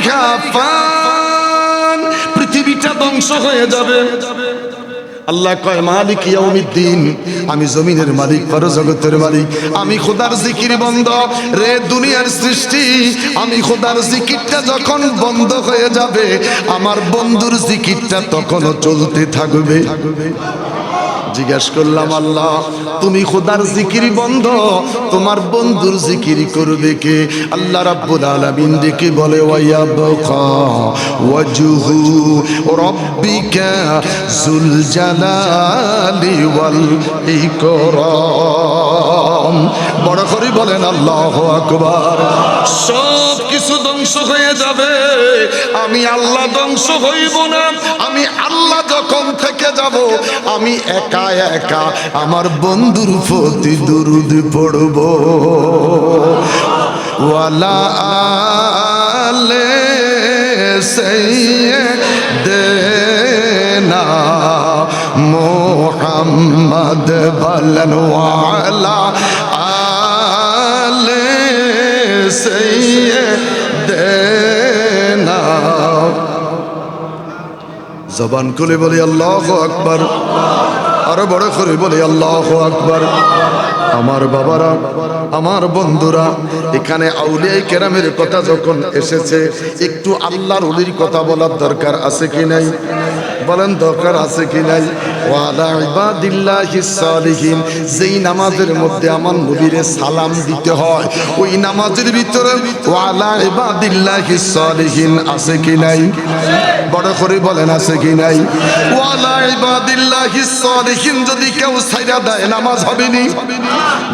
আলাইহা ফান, পৃথিবীটা ধ্বংস হয়ে যাবে। আল্লাহ কয় মালিক ইয়াউমিদ্দিন, আমি জমিনের মালিক, পরজগতের মালিক, আমি খোদার জিকির বন্ধ রে দুনিয়ার সৃষ্টি। আমি খোদার জিকিরটা যখন বন্ধ হয়ে যাবে, আমার বন্ধুর জিকিরটা তখনও চলতে থাকবে। জিজ্ঞাসা করলাম আল্লাহ, তুমি খোদার জিকির বন্ধ, তোমার বন্ধুর জিকির করবে কে? আল্লাহ রাব্বুল আলামিন ডেকে বলে ওয়ায়াবকা ওয়াজহু রাব্বিকা যুল জালালি ওয়াল ইকরাম। বড় করে বলেন আল্লাহু আকবার। সব কিছু ধ্বংস হয়ে যাবে, আমি আল্লাহ ধ্বংস হইব না। আমি আল্লাহ যখন থেকে যাব, আমি একা একা আমার বন্ধুর প্রতি দুরূদ পড়ব। ওয়ালা আলে সাইয়্যিদিনা মুহাম্মদ বলেন ওয়ালা আলে সাইয়্যিদিনা। জবান খুলে বলি আল্লাহু আকবার, আরো বড় করে বলি আল্লাহু আকবার। আমার বাবারা, আমার বন্ধুরা, এখানে আউলিয়া কেরামের কথা যখন এসেছে, একটু আল্লাহর ওলির কথা বলার দরকার আছে কি নাই? বলেন দরকার আছে কি নাই? ওয়ালা ইবাদিল্লাহিস সালিহিন, যেই নামাজের মধ্যে আমার নবীরে সালাম দিতে হয়, ওই নামাজের ভিতরে ওয়ালা ইবাদিল্লাহিস সালিহিন আছে কি নাই? বড় করে বলেন আছে কি নাই? ওয়ালা ইবাদিল্লাহিস সালিহিন যদি কেউ ছাইরা দেয়, নামাজ হবে নি।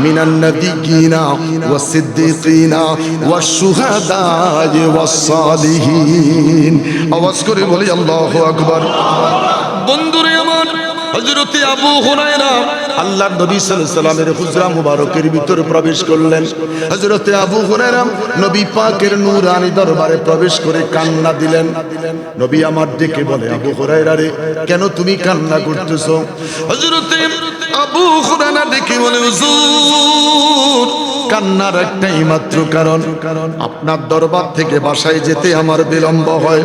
মিনান নাবিয়িনা ওয়াস সিদ্দিকিনা ওয়াস শুহাদায়ে ওয়াস সালিহিন। আওয়াজ করে বলি আল্লাহু আকবার। বন্ধুরে আমার, হযরতে আবু হুরায়রা আল্লাহর নবী সাল্লাল্লাহু আলাইহি সাল্লামের হুজরা মুবারকের ভিতরে প্রবেশ করলেন। হযরতে আবু হুরায়রা নবী পাকের নূরানি দরবারে প্রবেশ করে কান্না দিলেন। নবী আমার ডেকে বলে, আবু হুরায়রা রে, কেন তুমি কান্না করতেছো? হযরতে আবু হুরায়রা ডেকে বলে, হুজুর, কান্নার একটাই মাত্র কারণ, আপনার দরবার থেকে বাসায় যেতে আমার বিলম্ব হয়।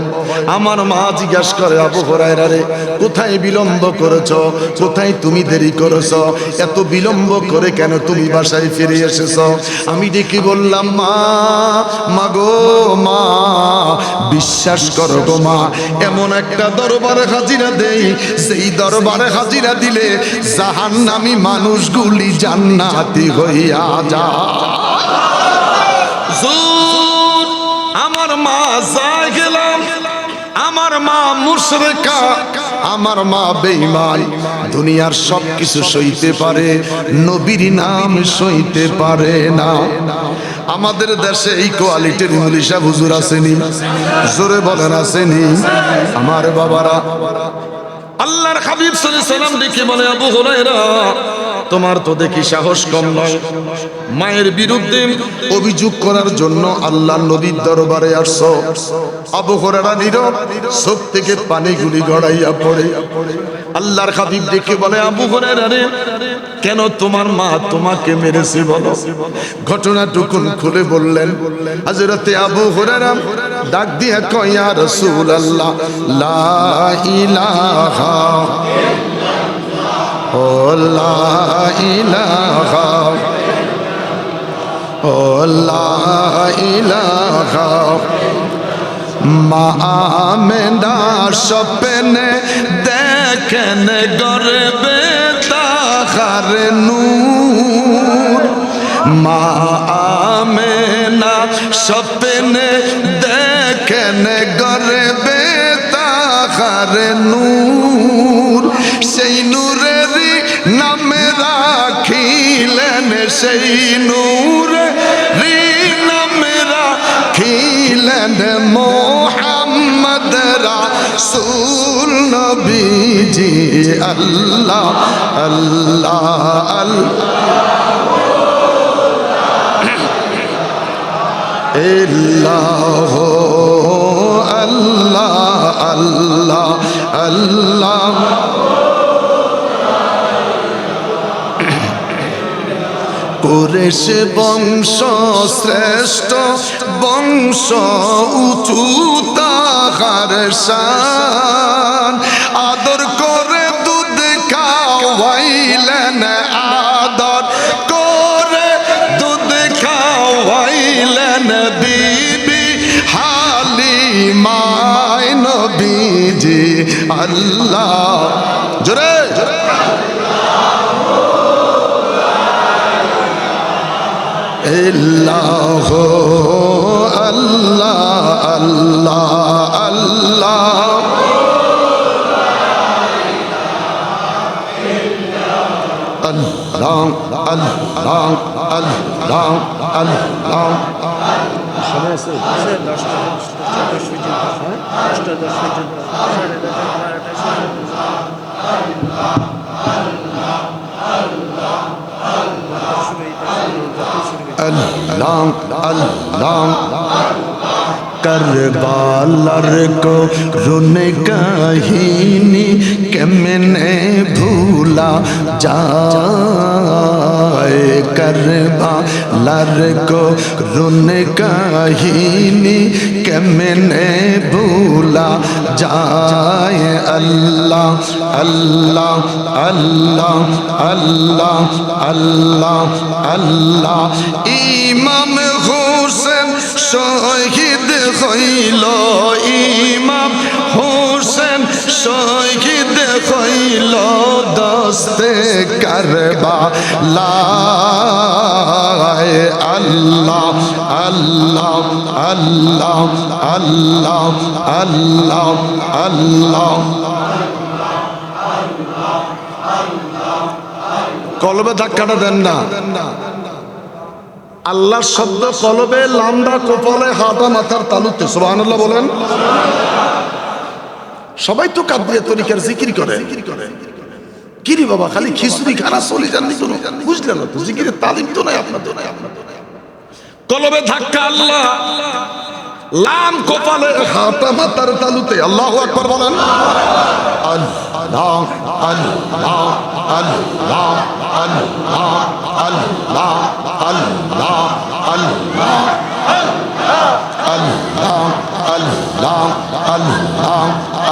আমার মা জিজ্ঞাসা করে, আবু হুরায়রা রে, কোথায় বিলম্ব করেছো? কোথায় তুমি দেরি করেছো? এত বিলম্ব করে কেন তুমি বাসায় ফিরে এসেছো? আমি ডেকে বললাম, মা, মাগো মা, বিশ্বাস করো গো মা, এমন একটা দরবারে হাজিরা দেই, সেই দরবারে হাজিরা দিলে জাহান্নামী মানুষগুলি জান্নাতি হইয়া যায়। আমার মা যায় গেলাম, আমার মা মুশরিকা, আমার মা বেঈমান, দুনিয়ার সব কিছু সইতে পারে, নবীর নাম সইতে পারে না। আমাদের দেশে এই কোয়ালিটির মুলিশা হুজুর আসেনি? জোরে বলেন আসেনি? আমার বাবারা, আল্লাহর হাবিব সাল্লাল্লাহু আলাইহি সাল্লাম দেখে বলে, আবু হুরায়রা, তোমার তো দেখি সাহস কম নয়, মায়ের বিরুদ্ধে অভিযোগ করার জন্য আল্লাহর নবীর দরবারে আসছো। আবু হুরায়রা নীরব, চোখ থেকে পানিগুলি গড়াইয়া পড়ে। আল্লাহর হাবিব দেখে বলে, আবু হুরায়রা রে, কেন তোমার মা তোমাকে মেরেছে বলো? ঘটনাটুকুন খুলে বললেন। হযরতে আবু হুরায়রা ডাক দিয়া কয়, ইয়া রাসূলুল্লাহ, লা ইলাহা ও লা ইলাহা ও লা ইলাহা। মা আমেনা স্বপ্নে দেখেন গর্বে তাহার নূর। মা আমেনা স্বপ্নে দেখেন গর্বে তাহার নূর। সেই নূরেরই নামে রাখিলেন, সেই নূরেরই নামে রাখিলেন মুহাম্মদ রাসূল নবীজি। আল্লাহ আল্লাহ আল্লাহ আল্লাহ আল্লাহ আল্লাহ। কুরেশ বংশ শ্রেষ্ঠ বংশ উঁচু তাহার শান, আদর করে দুধ খাওয়াইলেন, আদর করে দুধ খাওয়াইলেন বিবি হালিমায় নবীজি। আল্লাহ জোরে আল্লাহ আল্লাহ আল্লাহ আল্লাহ আল্লাহ আল্লাহ আল্লাহ আল্লাহ। সময় আছে 10টা 10 পর্যন্ত 10টা 10 পর্যন্ত আল্লাহ আল্লাহ। করবালার কো রুন কাহিনী কেমনে ভুলা যায়, করবালার কো রুন কাহিনী কেমনে ভুলা যায়। আল্লাহ আল্লাহ আল্লাহ আল্লাহ আল্লাহ আল্লাহ। ইমাম হোসেন শহীদ হইল, ইমাম হোসেন শহীদ হইল দস্তে কারবালায়। আল্লাহ আল্লাহ আল্লাহ আল্লাহ আল্লাহ আল্লাহ। কলবে ধাক্কাটা দেন না। আল্লাহর শব্দ কলবে, লামডা কপালে, হাঁটা মাথার তালুতে। সুবহানাল্লাহ বলেন। সবাই তো কাবরিয়া তরিকার জিকির করে। কিরে বাবা খালি খিচুড়ি খানা চলে যাননি কোনো, বুঝলেন না তো? জিকিরের তালিম তো নাই আপনার, তো নাই আপনার। কলবে ধাক্কা আল্লাহ, লাম কপালে, হাঁটা মাথার তালুতে। আল্লাহু আকবার বলেন। আল্লাহ আল্লাহ আল্লাহ আল্লাহ আল্লাহ আল্লাহ আল্লাহ আল্লাহ আল্লাহ আল্লাহ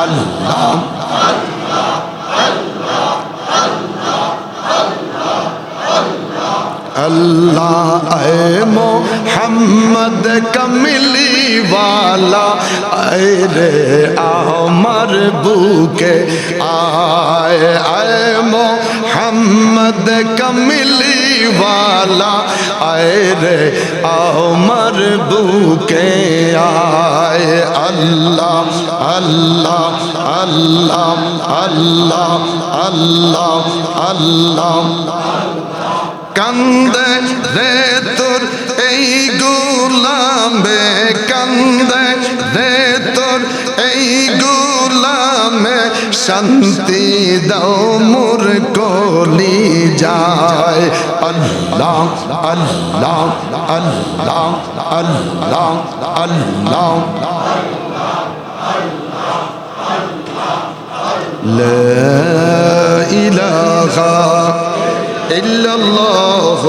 আল্লাহ। अल्लाह ऐ मोहम्मद कमली वाला ऐ रे अमर बुके आए ऐ मोहम्मद कमली वाला ऐ रे अमर बुके आए अल्लाह अल्लाह अल्लाह अल्लाह अल्लाह अल्लाह कंदे रे तुर এই গোলামে কান্দে রে তোর এই গোলামে শান্তি দাও মোর কলি যায় আল্লাহ আল্লাহ আল্লাহ আল্লাহ আল্লাহ লা ইলাহা ইল্লাল্লাহ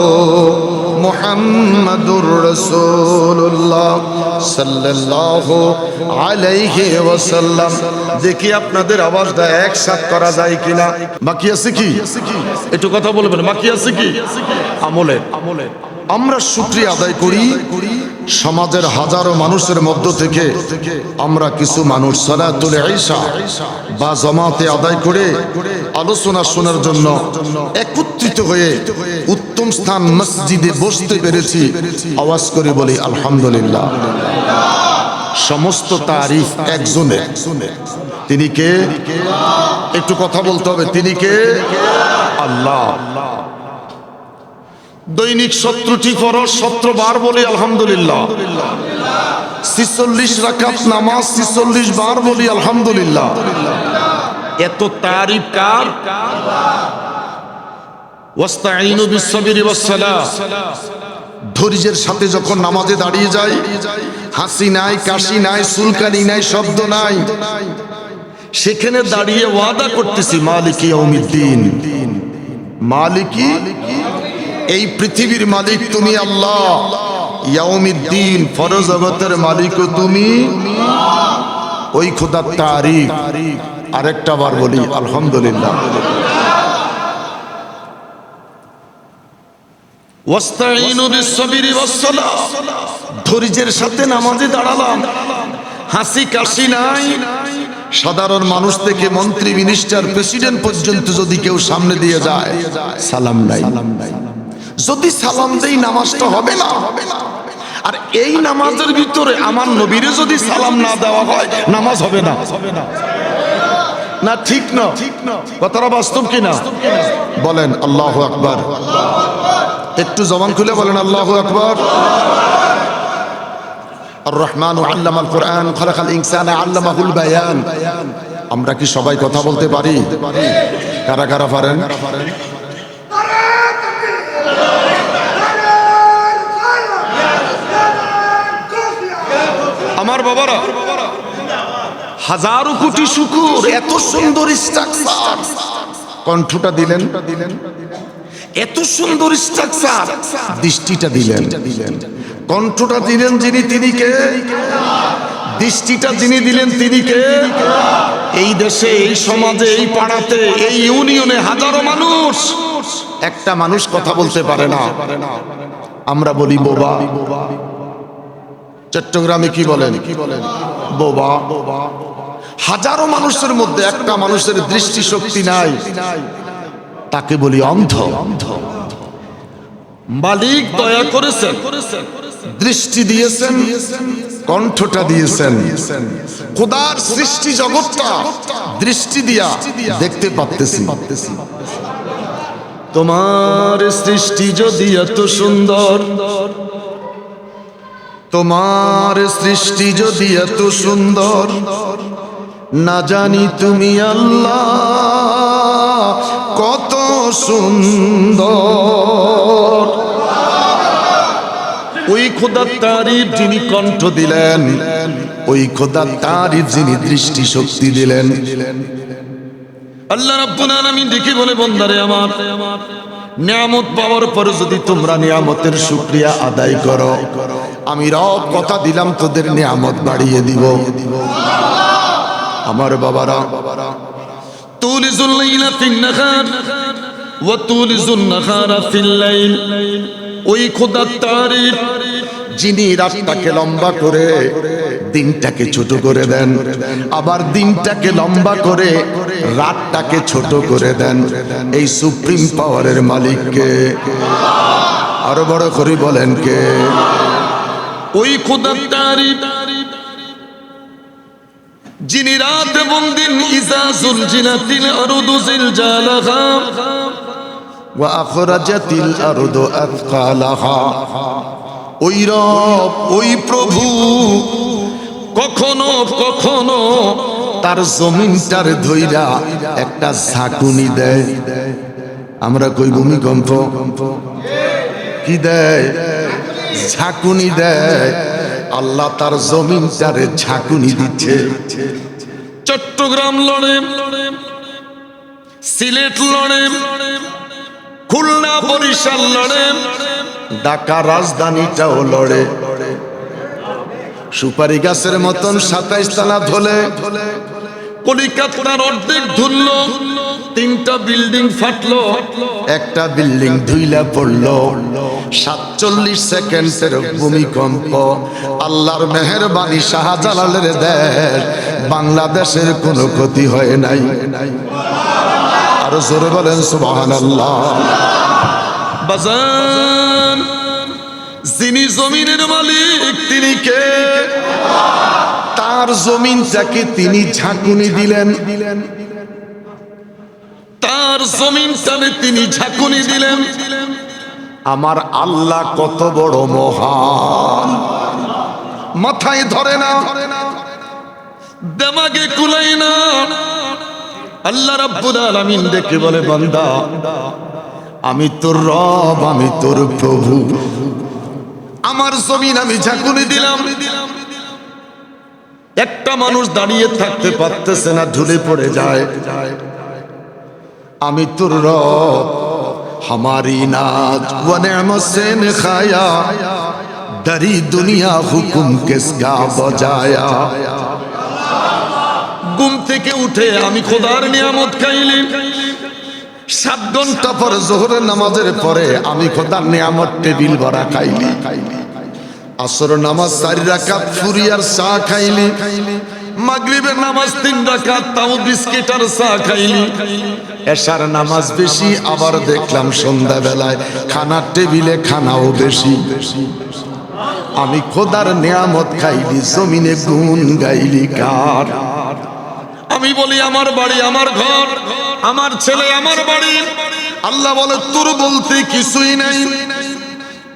মুহাম্মাদুর রাসূলুল্লাহ সাল্লাল্লাহু আলাইহি ওয়াসাল্লাম। দেখি আপনাদের আওয়াজটা একসাথে করা যায় কিনা। বাকি আছে কি? একটু কথা বলবেন। বাকি আছে কি? আমলে আমরা শুকরিয়া আদায় করি। সমাজের হাজারো মানুষের মধ্য থেকে আমরা কিছু মানুষ সালাতুল ইশা বা জামাতে আদায় করে আলোচনা শোনার জন্য একত্রিত হয়ে উত্তম স্থান মসজিদে বসতে পেরেছি। আওয়াজ করে বলি আলহামদুলিল্লাহ। সমস্ত তারিফ একজনের। তিনি কে? একটু কথা বলতে হবে। তিনি কে? আল্লাহ। দৈনিক 70টি ফরজ 70 বার বলি আলহামদুলিল্লাহ। 46 রাকাত নামাজ 46 বার বলি আলহামদুলিল্লাহ। এত তারিফ কার? ওয়াস্তাঈনু বিস-সাবরি ওয়াস-সালাহ। ধৈর্যের সাথে যখন নামাজে দাঁড়িয়ে যাই, হাসি নাই, কাশি নাই, চুলকানি নাই, শব্দ নাই, সেখানে দাঁড়িয়ে ওয়াদা করতেছি মালিকি ইয়াউমিদ্দিন, মালিকি, এই পৃথিবীর মালিক তুমি আল্লাহ, ইয়াউমিদ্দিন, ফরজ জগতের মালিকও তুমি। ওই খোদার তারিফ আরেকটা বার বলি আলহামদুলিল্লাহ। ওয়াস্তাইনু বিস-সাবরি ওয়াস-সালাহ, ধৈর্যের সাথে নামাজে দাঁড়ালাম, হাসি কাশি নাই। সাধারণ মানুষ থেকে মন্ত্রী, মিনিস্টার, প্রেসিডেন্ট পর্যন্ত যদি কেউ সামনে দিয়ে যায়, সালাম নাই। যদি সালাম দেই নামাজটা হবে না। আর এই নামাজের ভিতরে আমার নবীরে যদি সালাম না দেওয়া হয়, নামাজ হবে না। না ঠিক না? কথাটা বাস্তব কিনা বলেন? আল্লাহু আকবার। একটু জবান খুলে বলেন আল্লাহু আকবার। আর রহমানু আল্লামাল কুরআন খালাকাল ইনসানা আল্লামাহুল বায়ান। আমরা কি সবাই কথা বলতে পারি? কারা কারা পারেন? আমার বাবারা, হাজারো কোটি শুকর, এত সুন্দর স্ট্রাকচার। কণ্ঠটা দিলেন, এত সুন্দর স্ট্রাকচার। দৃষ্টিটা দিলেন, কণ্ঠটা দিলেন যিনি, তিনি কে? দৃষ্টিটা যিনি দিলেন তিনি কে? এই দেশে, এই সমাজে, এই পাড়াতে, এই ইউনিয়নে হাজারো মানুষ, একটা মানুষ কথা বলতে পারে না। আমরা বলি বোবা। চট্টগ্রামে কি বলেন? বোবা। হাজারো মানুষের মধ্যে একটা মানুষের দৃষ্টি শক্তি নাই, তাকে বলি অন্ধ। মালিক দয়া করেছেন, দৃষ্টি দিয়েছেন, কণ্ঠটা দিয়েছেন। খোদার সৃষ্টি জগৎটা দৃষ্টি দিয়া দেখতে পাচ্তেছি। তোমার সৃষ্টি যদি এত সুন্দর, তোমার সৃষ্টি যদি এত সুন্দর, না জানি তুমি আল্লাহ কত সুন্দর। ওই খোদার তারিফ যিনি কণ্ঠ দিলেন, ওই খোদার তারিফ যিনি দৃষ্টি শক্তি দিলেন, আল্লাহ রাব্বুল আলামিন দেখে বলে, বান্দারে আমার, নিয়ামত পাওয়ার পরে যদি তোমরা নিয়ামতের শুকরিয়া আদায় করো, আমি রব কথা দিলাম তোদের নিয়ামত বাড়িয়ে দিব। আমার বাবারা, তুলিজুল লাইলা ফিন নাহার ওয়া তুলিজুন নাহারা ফিল লাইল। ওই খোদার তারিফ যিনি রাতটাকে লম্বা করে দিনটাকে ছোট করে দেন, আবার দিনটাকে লম্বা করে রাতটাকে ছোট করে দেন, এই সুপ্রিম পাওয়ারের মালিককে আরো বড় করে বলেন কে? ওই খোদার তারিফ যিনি রাত এবং দিন, ইজা জুলজিলাতিল আরদু জিলজালাহা ওয়া আখরাজাতিল আরদু আথকালাহা। ওই রব, ওই প্রভু কখনো কখনো তার জমিনটার ধইরা একটা ঝাঁকুনি দেয়। আমরা কই ভূমিকম্প, কি দেয়? ঝাঁকুনি দেয়। আল্লাহ তার জমিনটারে ঝাঁকুনি দিচ্ছে। চট্টগ্রাম লড়ে, সিলেট লড়ে, খুলনা বরিশাল লড়ে, ঢাকা রাজধানীটাও লড়ে। সুপারি গাছের মতন 27 তলা ধলে, কলিকাতার অর্ধেক ধুলল, 3টা বিল্ডিং ফাটলো, একটা বিল্ডিং ধুইলা পড়লো। 47 সেকেন্ডের ভূমিকম্প। আল্লাহর মেহেরবানি, শাহজালালের দেশ, বাংলাদেশের কোনো ক্ষতি হয় নাই। আরো জোরে বলেন সুবহানাল্লাহ। বাজান, যিনি জমিনের মালিক তিনি কে? তার জমিনটাকে তিনি ঝাঁকুনি দিলেন, তার জমিনটাকে তিনি ঝাঁকুনি দিলেন। আমার আল্লাহ কত বড় মহান, মাথায় ধরে না, দেমাগে কুলাই না। আল্লাহ রাব্বুল আলামিন দেখে বলে, বান্দা আমি তোর রব, আমি তোর প্রভু, আমার জমিন আমি ঝাঁকুনি দিলাম। একটা মানুষ দাঁড়িয়ে থাকতে পারতেছে না, ঝুলে পড়ে যায়। আমি তোর রব, हमारी नाज व नेमत से खाया डरी दुनिया हुकुम किसका बजाया। ঘুম থেকে উঠে আমি খোদার নিয়ামত খাইলি, 7 ঘন্টা পর জোহরের নামাজের পরে আমি খোদার নিয়ামত টেবিল ভরা খাইলি। আসর নামাজ 4 রাকাত ফুরিয়ার চা খাইলি, মাগরিবের নামাজ 3 রাকাত তাও বিস্কিট আর চা খাইলি, এশার নামাজ বেশি, আবার দেখলাম সন্ধ্যা বেলায় খানার টেবিলে খানাও বেশি। আমি খোদার নিয়ামত খাইলি, জমিনে গুণ গাইলি কার? আমি বলি আমার বাড়ি, আমার ঘর, আমার ছেলে, আমার বাড়ি। আল্লাহ বলে তোর বলতে কিছুই নাই,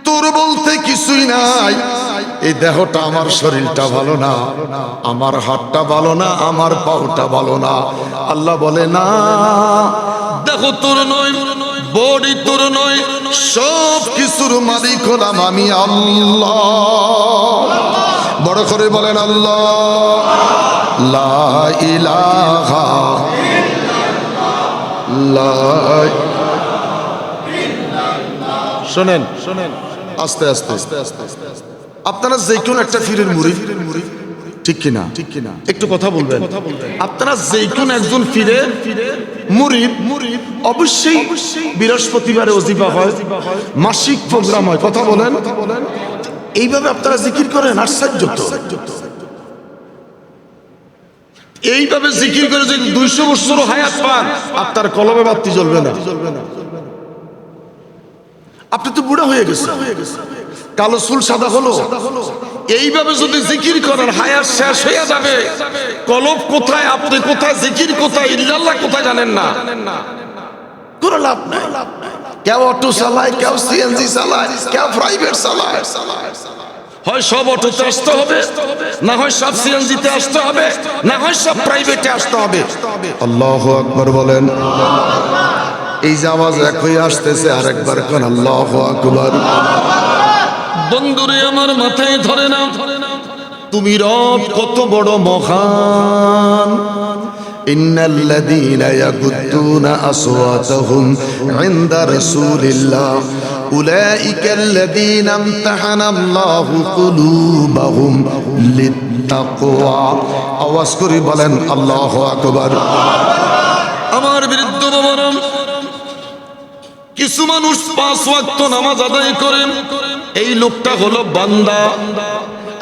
তোর বলতে কিছুই নাই। এই দেহটা, আমার শরীরটা ভালো না, আমার হাতটা ভালো না, আমার পাওটা ভালো না। আল্লাহ বলে না, দেখো তোর নয়, বডি তোর নয়, সব কিছুর মালিক হলাম আমি আল্লাহ। বড় করে বলেন আল্লাহ। লা ইলাহা ইল্লাল্লাহ। শোনেন শোনেন, আস্তে আস্তে আপনারা যে কোনো একটা ফিরের মুরিদ, ঠিক কিনা? ঠিক কিনা? একটু কথা বলবেন। আপনারা যে কোনো একজন ফিরের মুরিদ, অবশ্যই বৃহস্পতিবারে ওজিফা হয়, মাসিক প্রোগ্রাম হয়, কথা বলেন। এইভাবে আপনারা জিকির করেন, আশ্চর্য তো। এইভাবে জিকির করে যদি 200 বছর হায়াত পান, আপনার কলমে বাতি জ্বলবে না। আপনি তো বুড়া হয়ে গেছেন, কালো চুল সাদা হলো। এইভাবে যদি জিকির করেন, হায়াত শেষ হয়ে যাবে। কলব কোথায়, আপনি কোথায়, জিকির কোথায়, ইল্লাল্লাহ কোথায় জানেন না, কোনো লাভ নাই। কেউ অটো চালায়, কেউ সিএনজি চালায়, কেউ প্রাইভেট চালায়। হয় সব অটোতে আসতে হবে, না হয় সব সিএনজিতে আসতে হবে, না হয় সব প্রাইভেটে আসতে হবে। আল্লাহু আকবার বলেন। এই যে আওয়াজ এক হয়ে আসতেছে, আরেকবার কোন আল্লাহু আকবার। বন্ধুরে আমার মাথায় ধরে না, তুমি রব কত বড় মহান। ইন্নাল্লাযীনা ইয়াগুদ্দুনা আসওয়াতাহুম ইনদা রাসূলিল্লাহ উলাইকাল্লাযীনা ইমতাহানাল্লাহু কুলুবাহুম লিত্তাকওয়া। আওয়াজ করে বলেন আল্লাহু আকবার। আমার বৃদ্ধ বাবারা, কিছু মানুষ 5 ওয়াক্ত নামাজ আদায় করেন, এই লোকটা হলো বান্দা।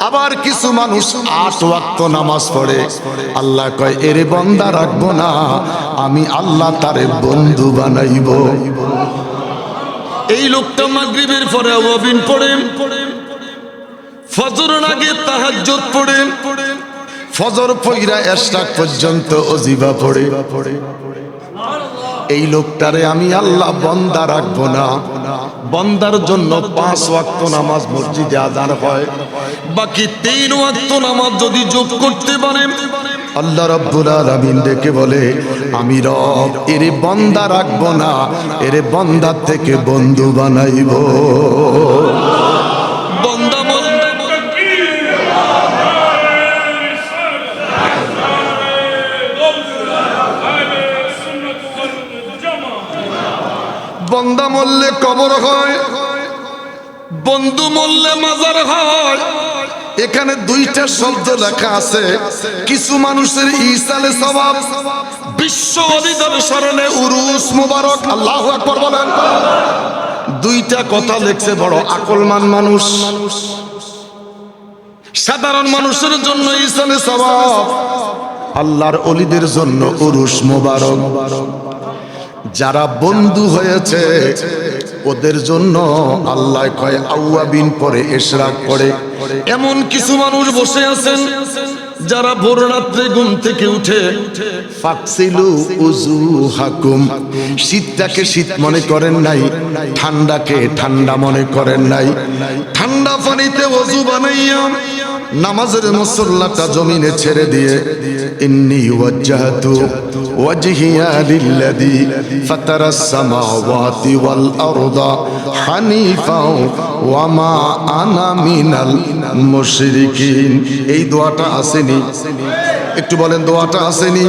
আবার কিছু মানুষ 8 ওয়াক্ত নামাজ পড়ে, আল্লাহ কয় এরে বান্দা রাখবো না, আমি আল্লাহ তারে বন্ধু বানাইব। এই লোকটা মাগরিবের পরে আওয়াবিন পড়ে, ফজরের আগে তাহাজ্জুদ পড়ে, ফজর পইরা ইশরাক পর্যন্ত ওজিফা পড়ে। এই লোকটারে আমি আল্লাহ বান্দা রাখবো না। বান্দার জন্য 5 ওয়াক্ত নামাজ মসজিদে আযান হয়, বাকি 3 ওয়াক্ত নামাজ যদি যোগ করতে পারে, আল্লাহ রাব্বুল আলামিন ডেকে বলে আমি রব এরে বান্দা রাখবো না, এরে বান্দার থেকে বন্ধু বানাইব। বান্দা বন্দা মরলে কবর হয়, বন্ধু মরলে মাজার হয়। এখানে 2টা শব্দ লেখা আছে। কিছু মানুষের ইসালে সওয়াব, বিশ্ব অলিদের স্মরণে উরুস মুবারক। আল্লাহু আকবার বলেন। 2টা কথা লেখছে বড় আকলমান মানুষ। সাধারণ মানুষের জন্য ইসালে সওয়াব, আল্লাহর ওলিদের জন্য উরুস মুবারক। যারা বন্ধু হয়েছে ওদের জন্য আল্লাহ কয় আওয়াবিন পরে ইশরাক পড়ে। এমন কিছু মানুষ বসে আছেন যারা ভোর রাত্রে ঘুম থেকে উঠে ফাকসিলু উজুহাকুম, শীতটাকে শীত মনে করেন নাই, ঠান্ডাকে ঠান্ডা মনে করেন নাই। ঠান্ডা পানিতে ওযু বানাইয়া নামাজের মুসল্লাটা জমিনে ছেড়ে দিয়ে ইন্নী ওয়াজ্জাহতু ওয়াজহিয়া লিল্লাযী ফাতারাস সামাওয়াতি ওয়াল আরদা হানিফা ওয়া মা আনা মিনাল মুশরিকিন। এই দোয়াটা আসেনি? একটু বলেন দোয়াটা আসেনি?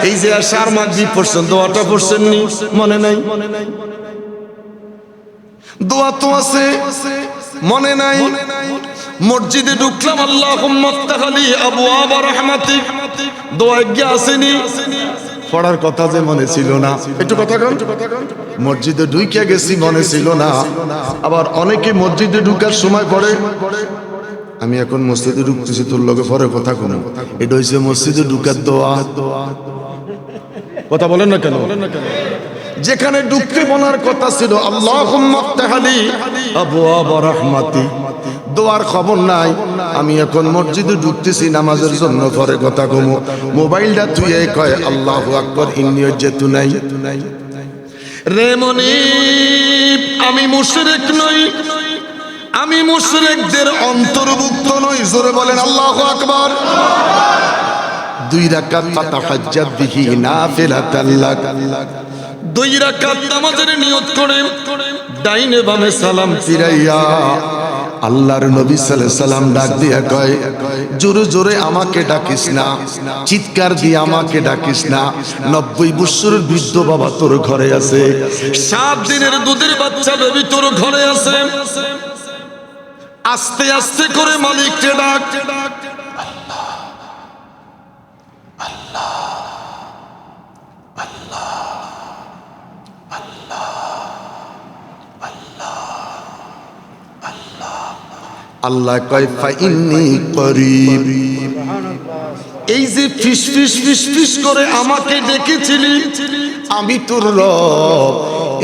এই যে আশার মাগরিব পড়ছেন, দোয়াটা পড়ছেন নি? মনে নাই? দোয়া তো আছে, মনে নাই? মসজিদে ঢুকলাম, আল্লাহুম্মা ইফতাহলি আবওয়াব রাহমাতিক, দোয়া কি আসেনি? পড়ার কথা যে মনে ছিল না। একটু কথা কন। মসজিদে ঢুকে গেছি, মনে ছিল না। আবার অনেকে মসজিদে ঢুকার সময় পড়ে, আমি এখন মসজিদে ঢুকতেছি, তোর লগে পরে কথা কোন। এটা হইছে মসজিদে ঢুকার দোয়া। কথা বলেন না কেন? যেখানে ঢুকতে বলার কথা ছিল আল্লাহুম্মা ইফতাহলি আবওয়াব রাহমাতিক, দোয়ার খবর নাই। আমি এখন মসজিদে ঢুকতেছি নামাজের জন্য, পরে কথা কমু। মোবাইলটা তুই কয় আল্লাহু আকবার, ইন্নী ওয়াজ্জাহতু নাই। রে মনিব, আমি মুশরিক নই, আমি মুশরিকদের অন্তর্ভুক্ত নই। জোরে বলেন আল্লাহু আকবার। 2 রাকাত ফাতাহাজ্জাত বিহি নাফিলাতাল লাক, 2 রাকাত নামাজের নিয়ত করে ডাইনে বামে সালাম ফিরাইয়া আল্লাহর নবী সাল্লাল্লাহু আলাইহি সাল্লাম ডাক দিয়া কয়, জোরে জোরে আমাকে ডাকিস না, চিৎকার দিয়ে আমাকে ডাকিস না। 90 বছরের বৃদ্ধ বাবা তোর ঘরে আছে, 7 দিনের দুধের বাচ্চা বেবি তোর ঘরে আছে। আস্তে আস্তে করে মালিককে ডাক। আল্লাহ কয় ফাইন্নী করিব, এই যে ফিস ফিস ফিস ফিস করে আমাকে ডেকেছিলি, আমি তোর রব,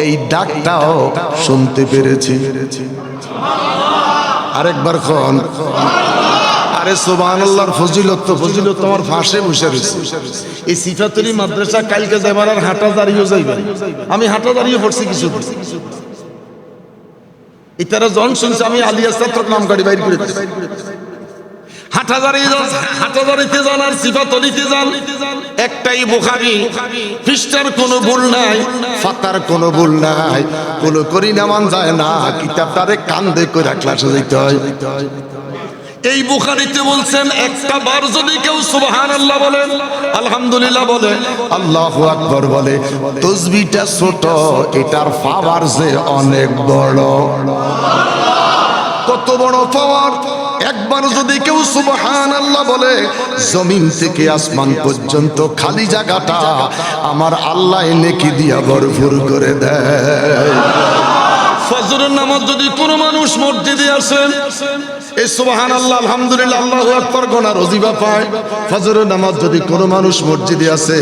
এই ডাকটাও শুনতে পেরেছি। আরেকবার খন। আরে সুবহানাল্লাহর ফজিলত তো ফজিলত তোমার ফাঁসে বসে রয়েছে। এই সিফাতুলি মাদ্রাসা কালকে যাবার আর হাঁটা দাঁড়িয়ে যাইবেন। আমি হাঁটা দাঁড়িয়ে পড়ছি কিছু, ইতারা জন শুনছে আমি আলিয়া ছাত্র নাম গাড়ি বাইর করে হাঁটাদারিতে যান আর সিফাতলিতে যান, একটাই বুখারী, পৃষ্ঠার কোনো ভুল নাই, ফাতার কোনো ভুল নাই, কোনো করি নামান যায় না, কিতাবটারে কান্দে করে ক্লাসে যেতে হয়। এই বুখারীতে বলছেন একটা বার যদি কেউ সুবহানাল্লাহ বলে, আলহামদুলিল্লাহ বলে, আল্লাহু আকবার বলে, তাসবিহটা ছোট, এটার পাওয়ার যে অনেক বড়। কত বড় পাওয়ার! একবার যদি কেউ সুবহানাল্লাহ বলে, জমিন থেকে আসমান পর্যন্ত খালি জায়গাটা আমার আল্লাহ নেকি দিয়া ভরপুর করে দেয়। ফজরের নামাজ যদি কোনো মানুষ মসজিদে আসেন, এই সুবহানাল্লাহ আলহামদুলিল্লাহ আল্লাহু আকবার গোনার ওজিফা পায়। ফজরের নামাজ যদি কোনো মানুষ মসজিদে আসে,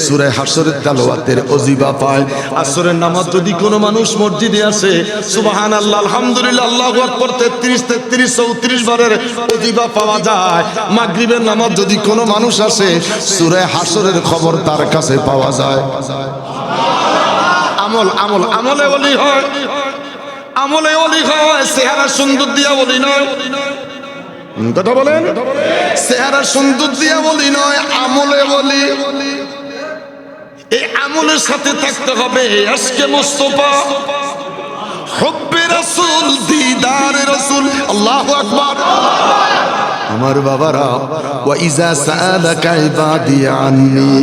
সূরা হাশরের তেলাওয়াতের ওজিফা পায়। আসরের নামাজ যদি কোনো মানুষ মসজিদে আসে, সুবহানাল্লাহ আলহামদুলিল্লাহ আল্লাহু আকবার 33 34 বারের ওজিফা পাওয়া যায়। মাগরিবের নামাজ যদি কোনো মানুষ আসে, সূরা হাশরের খবর তার কাছে পাওয়া যায়। আমল আমল আমলে ওলি হয়, আমলে ওলি হয়, চেহারা সুন্দর দিয়া বলি নয়। কথা বলেন, চেহারা সুন্দর দিয়া বলি নয়, আমলে বলি। এই আমলের সাথে থাকতে হবে আজকে মুস্তাফা, হুব্বে রাসূল, দিদারে রাসূল। আল্লাহু আকবার। আমার বাবারা, ওয়া ইজা সাআলাকা ইবাদি আন্নী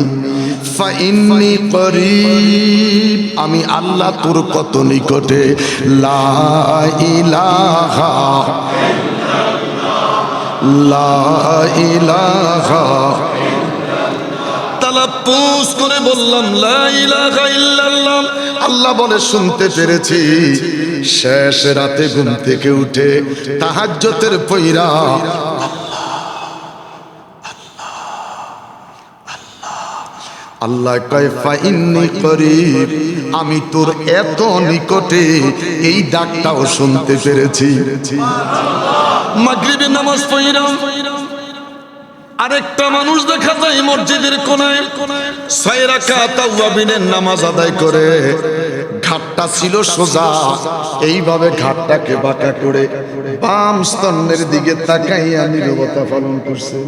ফাইন্নী করিব, আমি আল্লাহ তোর কত নিকটে। লা ইলাহা লা ইলাহা, তালাপ্পুজ করে বললাম লা ইলাহা ইল্লাল্লাহ। আল্লাহ বলে শুনতে পেরেছি। শেষ রাতে ঘুম থেকে উঠে তাহাজ্জুদের পয়রা আল্লাহ কয় ফাইন্নী করিব, আমি তোর এত নিকটে, এই ডাকটাও শুনতে পেরেছি। মাগরিবের নামাজ পড়লাম, আরেকটা মানুষ দেখা যায় মসজিদের কোনায় 6 রাকাত তাওয়াবিনের নামাজ আদায় করে। ঘাটটা ছিল সোজা, এইভাবে ঘাটটাকে বাঁকা করে বাম স্তনের দিকে তাকাইয়া নীরবতা পালন করছে।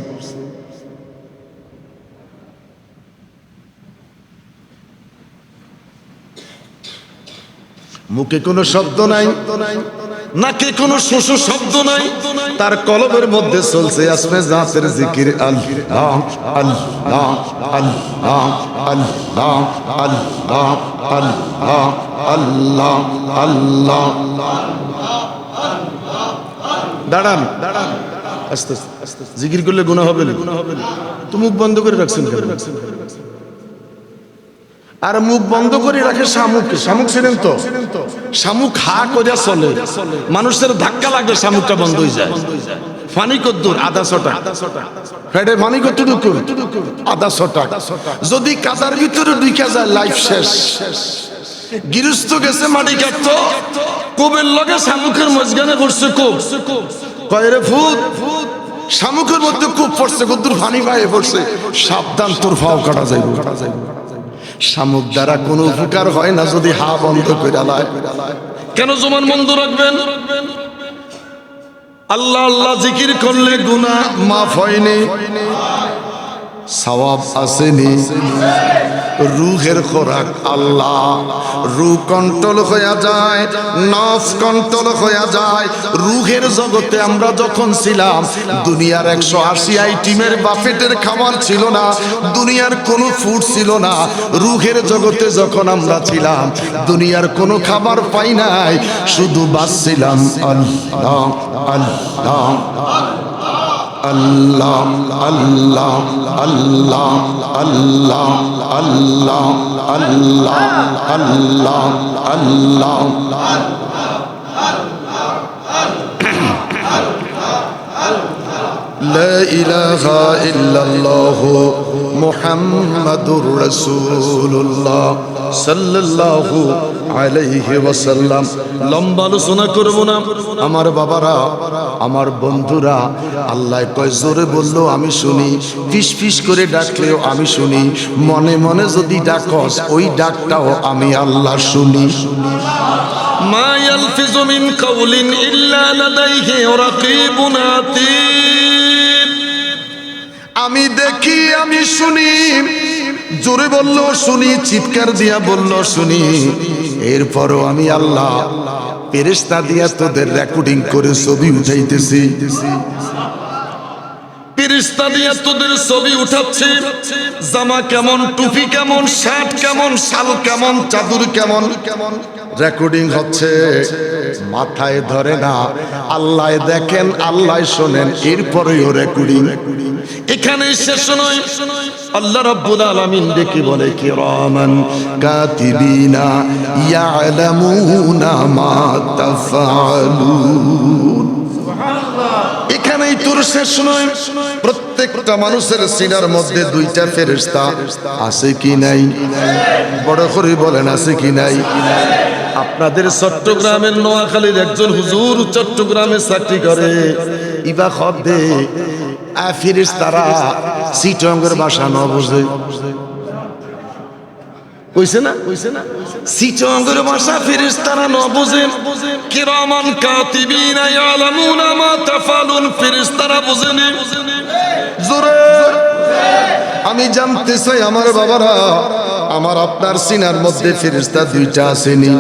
মুখে কোনো শব্দ নাই, নাকে কোনো শোষো শব্দ নাই, তার কলবের মধ্যে চলছে আসমে জাতের জিকির। আল্লাহ আল্লাহ আল্লাহ আল্লাহ আল্লাহ আল্লাহ আল্লাহ আল্লাহ। দাঁড়ান আস্তে আস্তে জিকির করলে গুনাহ হবে না তো মুখ বন্ধ করে রাখছেন কেন? আর মুখ বন্ধ করে রাখে শামুককে। শামুক ছিলেন তো? শামুক হা করে চলে, মানুষের ধাক্কা লাগলে শামুকটা বন্ধ হয়ে যায়। ফানি কদ্দুর আধা ছটা, পেটে ফানি কতটুকু আধা ছটা। যদি কাদার ভিতরে ঢুকে যায় লাইফ শেষ। গৃহস্থ গেছে মাটি কাটতো, কোবের লগে শামুকের মজগানে করছে কোপ, কয়রে ফুট শামুকের মধ্যে কূপ পড়ছে, কদ্দুর ফানি পায়ে পড়ছে, সাবধান তোর ফাও কাটা যাইব। শামুক দ্বারা কোনো উপকার হয় না যদি হা বন্ধ করে লায়। কেন জমান বন্ধ রাখবেন? আল্লাহ আল্লাহ জিকির করলে গুনাহ মাফ হয়নি, সওয়াব আসেনি। রুহের খোরাক আল্লাহ, রুহ কন্ট্রোল হয়ে যায়, নফস কন্ট্রোল হয়ে যায়। রুহের জগতে আমরা যখন ছিলাম, দুনিয়ার 180 আইটেমের বাফেটের খাবার ছিল না, দুনিয়ার কোনো ফুড ছিল না। রুহের জগতে যখন আমরা ছিলাম, দুনিয়ার কোনো খাবার পাই নাই, শুধু বাসছিলাম আল্লাহ আল্লাহ আল্লাহ আল্লাহ আল্লাহ আল্লাহ আল্লাহ আল্লাহ আল্লাহ আল্লাহ। লা ইলাহা ইল্লাল্লাহু মুহাম্মাদুর রাসূলুল্লাহ সাল্লাল্লাহু আলাইহি ওয়াসাল্লাম। লম্বা আলোচনা করব না আমার বাবারা, আমার বন্ধুরা। আল্লাহ কয় জোরে বললো আমি শুনি, ফিস ফিস করে ডাকলেও আমি শুনি, মনে মনে যদি ডাকস ওই ডাকটাও আমি আল্লাহ শুনি। মা ইয়ালফিজু মিন কাওলিন ইল্লা লাদাইহি রাকীবুন আতীদ। আমি দেখি আমি শুনি, জোরে বললো শুনি, চিৎকার দিয়া বললো শুনি, এরপরও আমি আল্লাহ ফেরেশতা দিয়া তোদের রেকর্ডিং করে ছবি উঠাইতেছি। ফেরেশতা দিয়া তোদের ছবি উঠাচ্ছে, জামা কেমন, টুপি কেমন, শার্ট কেমন, শাল কেমন, চাদর কেমন, রেকর্ডিং হচ্ছে। মাথায় ধরে না, আল্লাহ দেখেন, আল্লাহ শোনেন, এরপরেও রেকর্ডিং। এখানে শেষ নয়, আল্লাহ রাব্বুল আলামিন দেখি বলে কিরামান কাতিবিনা ইয়ালামুনা মা তাফআলুন। এখানেই তোর শেষ নয়, প্রত্যেকটা মানুষের সিনার মধ্যে দুইটা ফেরেশতা আছে কি নাই? বড় করে বলেন আছে কি নাই? আপনাদের চট্টগ্রামের নোয়াখালীর একজন হুজুর চট্টগ্রামে চাকরি করে, ইবা খদ্দে ফেরেশতারা চিটঙ্গের ভাষা ন বুঝে, কইছে না চিটঙ্গের ভাষা ফেরেশতারা ন বুঝে। কিরামান কাতিবিনা ইয়ালামুনা মা তাফআলুন, ফেরেশতারা বুঝেনি। জোরে আমি জানতে চাই আমার বাবারা, আমার আপনার সিনার মধ্যে ফেরেশতা দুইটা আসেনি?